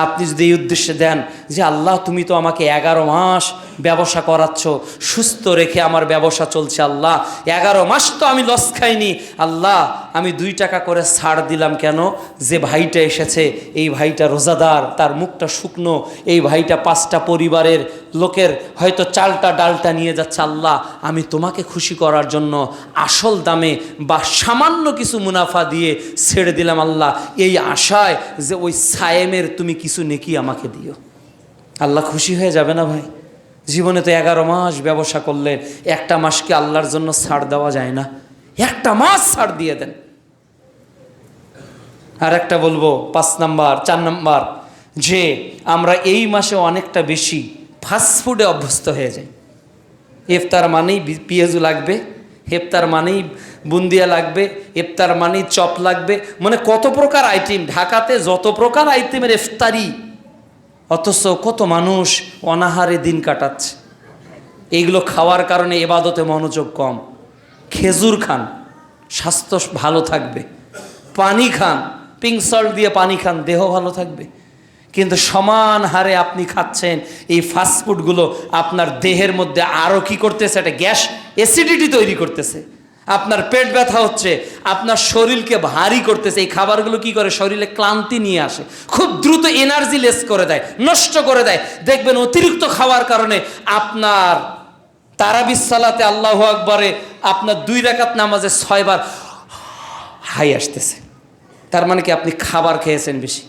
আপনি যদি এই উদ্দেশ্যে দেন যে আল্লাহ তুমি তো আমাকে 11 মাস ব্যবসা করাচ্ছ, সুস্থ রেখে আমার ব্যবসা চলছে, আল্লাহ 11 মাস তো আমি লস খাইনি, আল্লাহ আমি 2 টাকা করে ছাড় দিলাম। কেন? যে ভাইটা এসেছে এই ভাইটা রোজাদার, তার মুখটা শুকনো, এই ভাইটা 5টা পরিবারের লোকের হয়তো চালটা ডালটা নিয়ে যাচ্ছে, আল্লাহ আমি তোমাকে খুশি করার জন্য আসল দামে বা সামান্য কিছু মুনাফা দিয়ে ছেড়ে দিলাম, আল্লাহ এই আশায় যে ওই সায়েমের তুমি কিছু নেকি আমাকে দিও। আল্লাহ খুশি হয়ে যাবে না ভাই? জীবনে তো 11 মাস ব্যবসা করলেন, একটা মাসকে আল্লাহর জন্য ছাড় দেওয়া যায় না? একটা মাস ছাড় দিয়ে দেন। আর একটা বলবো 4 নাম্বার, যে আমরা এই মাসে অনেকটা বেশি ফাস্টফুডে অভ্যস্ত হয়ে যাই। ইফতার মানেই পেঁয়াজু লাগবে, ইফতার মানেই বুন্দিয়া লাগবে, ইফতার মানেই চপ লাগবে, মানে কত প্রকার আইটেম। ঢাকাতে যত প্রকার আইটেমের ইফতারি, অথচ কত মানুষ অনাহারে দিন কাটাচ্ছে। এইগুলো খাওয়ার কারণে ইবাদতে মনোযোগ কম। খেজুর খান, স্বাস্থ্য ভালো থাকবে। পানি খান, পিঙ্ক সল্ট দিয়ে পানি খান, দেহ ভালো থাকবে। কিন্তু সমান হারে আপনি খাচ্ছেন এই ফাস্টফুডগুলো, আপনার দেহের মধ্যে আরও কি করতেছে? একটা গ্যাস অ্যাসিডিটি তৈরি করতেছে, আপনার পেট ব্যথা হচ্ছে, আপনার শরীরকে ভারী করতেছে। এই খাবারগুলো কি করে? শরীরে ক্লান্তি নিয়ে আসে, খুব দ্রুত এনার্জি লেস করে দেয়, নষ্ট করে দেয়। দেখবেন অতিরিক্ত খাওয়ার কারণে আপনার তারাবির সালাতে আল্লাহু আকবারে আপনার 2 রাকাত নামাজে 6 বার হাই আসতেছে। তার মানে কি? আপনি খাবার খেয়েছেন বেশি,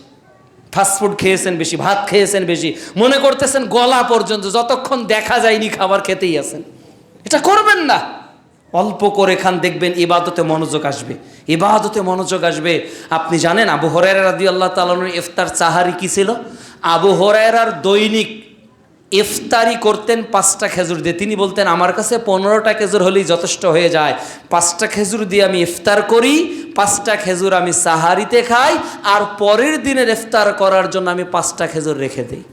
ফাস্টফুড খেয়েছেন বেশি, ভাত খেয়েছেন বেশি, মনে করতেছেন গলা পর্যন্ত, যতক্ষণ দেখা যায়নি খাবার খেতেই আছেন। এটা করবেন না, অল্প করে খান, দেখবেন ইবাদতে মনোযোগ আসবে, ইবাদতে মনোযোগ আসবে। আপনি জানেন আবু হুরায়রা রাদিয়াল্লাহু তাআলা আনহু ইফতার সাহারি কি ছিল? আবু হুরায়রার দৈনিক ইফতারি করতেন 5টা খেজুর দিয়ে। তিনি বলতেন আমার কাছে 15টা খেজুর হলেই যথেষ্ট হয়ে যায়, 5টা খেজুর দিয়ে আমি ইফতার করি, 5টা খেজুর আমি সাহারিতে খাই, আর পরের দিনের ইফতার করার জন্য আমি 5টা খেজুর রেখে দিই।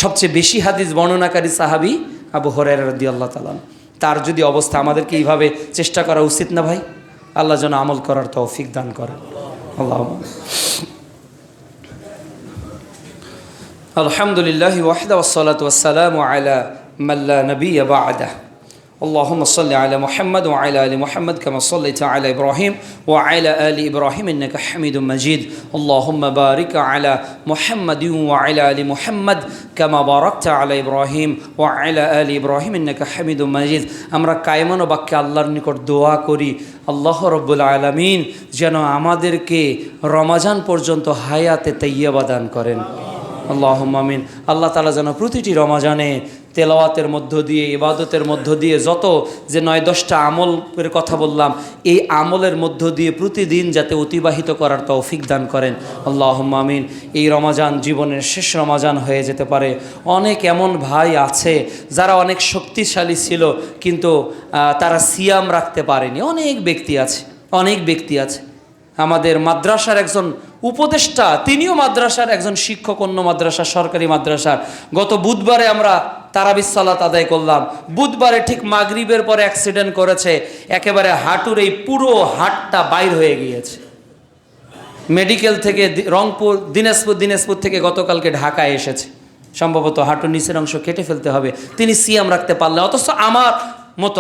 সবচেয়ে বেশি হাদিস বর্ণনাকারী সাহাবী আবু হুরায়রা রাদিয়াল্লাহু তাআলা। তার যদি অবস্থা, আমাদেরকে এইভাবে চেষ্টা করা উচিত না ভাই? আল্লাহ যেন আমল করার তৌফিক দান করেন। আল্লাহুম্মা আলহামদুলিল্লাহি ওয়াহদা ওয়াসসালাতু ওয়াসসালামু আলা মান লা নাবিয়্যা বা'দা। আল্লাহুম্মা সাল্লি আলা মুহাম্মাদ ওয়া আলা আলি মুহাম্মাদ কামা সাল্লাইতা আলা ইব্রাহিম ওয়া আলা আলি ইব্রাহিম ইন্নাকা হামিদুম মাজিদ। আল্লাহুম্মা বারিক আলা মুহাম্মাদিন ওয়া আলা আলি মুহাম্মাদ কামা বারাকতা আলা ইব্রাহিম ওয়া আলা আলি ইব্রাহিম ইন্নাকা হামিদুম মাজিদ। আমরা কায়মান ও বাক্যে আল্লাহর নিকট দোয়া করি, আল্লাহ রাব্বুল আলামিন যেন আমাদেরকে রমজান পর্যন্ত হায়াতে তাইয়্যিবা দান করেন। আল্লাহুম্মা আমিন। আল্লাহ তাআলা যেন প্রতিটি রমজানে তেলাওয়াতের মধ্য দিয়ে, ইবাদতের মধ্য দিয়ে, যত যে 9-10টা আমলের কথা বললাম, এই আমলের মধ্য দিয়ে প্রতিদিন যাতে অতিবাহিত করার তৌফিক দান করেন। আল্লাহুম্মা আমিন। এই রমজান জীবনের শেষ রমজান হয়ে যেতে পারে। অনেক এমন ভাই আছে যারা অনেক শক্তিশালী ছিল, কিন্তু তারা সিয়াম রাখতে পারেনি। অনেক ব্যক্তি আছে। আমাদের মাদ্রাসার একজন উপদেষ্টা, তিনিও মাদ্রাসার একজন শিক্ষক, অন্য মাদ্রাসা, সরকারি মাদ্রাসার। গত বুধবারে আমরা তারাবির সালাত আদায় করলাম। বুধবারে ঠিক মাগরিবের পরে অ্যাক্সিডেন্ট করেছে, একেবারে হাঁটুর এই পুরো হাড়টা বাইর হয়ে গিয়েছে। মেডিকেল থেকে রংপুর, দিনাজপুর থেকে গতকালকে ঢাকায় এসেছে। সম্ভবত হাঁটুর নিচের অংশ কেটে ফেলতে হবে। তিনি সিয়াম রাখতে পারলেন, অথচ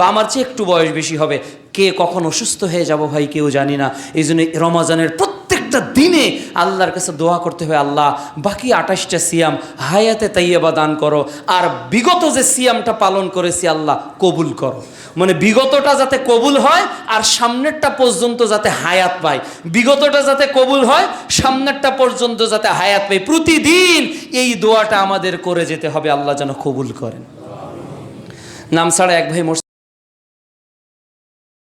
আমার চেয়ে একটু বয়স বেশি হবে। কে কখন অসুস্থ হয়ে যাব ভাই কেউ জানি না। এই জন্য রমজানের প্রত্যেকটা দিনে আল্লাহর কাছে দোয়া করতে হবে, আল্লাহ বাকি 28টা সিয়াম হায়াতে তাইয়্যিবা দান করো, আর বিগত যে সিয়ামটা পালন করেছি আল্লাহ কবুল করো। মানে বিগতটা যাতে কবুল হয় আর সামনেরটা পর্যন্ত যাতে হায়াত পায়, বিগতটা যাতে কবুল হয়, সামনেরটা পর্যন্ত যাতে হায়াত পায়। প্রতিদিন এই দোয়াটা আমাদের করে যেতে হবে, আল্লাহ যেন কবুল করেন। নাম ছাড়া এক ভাই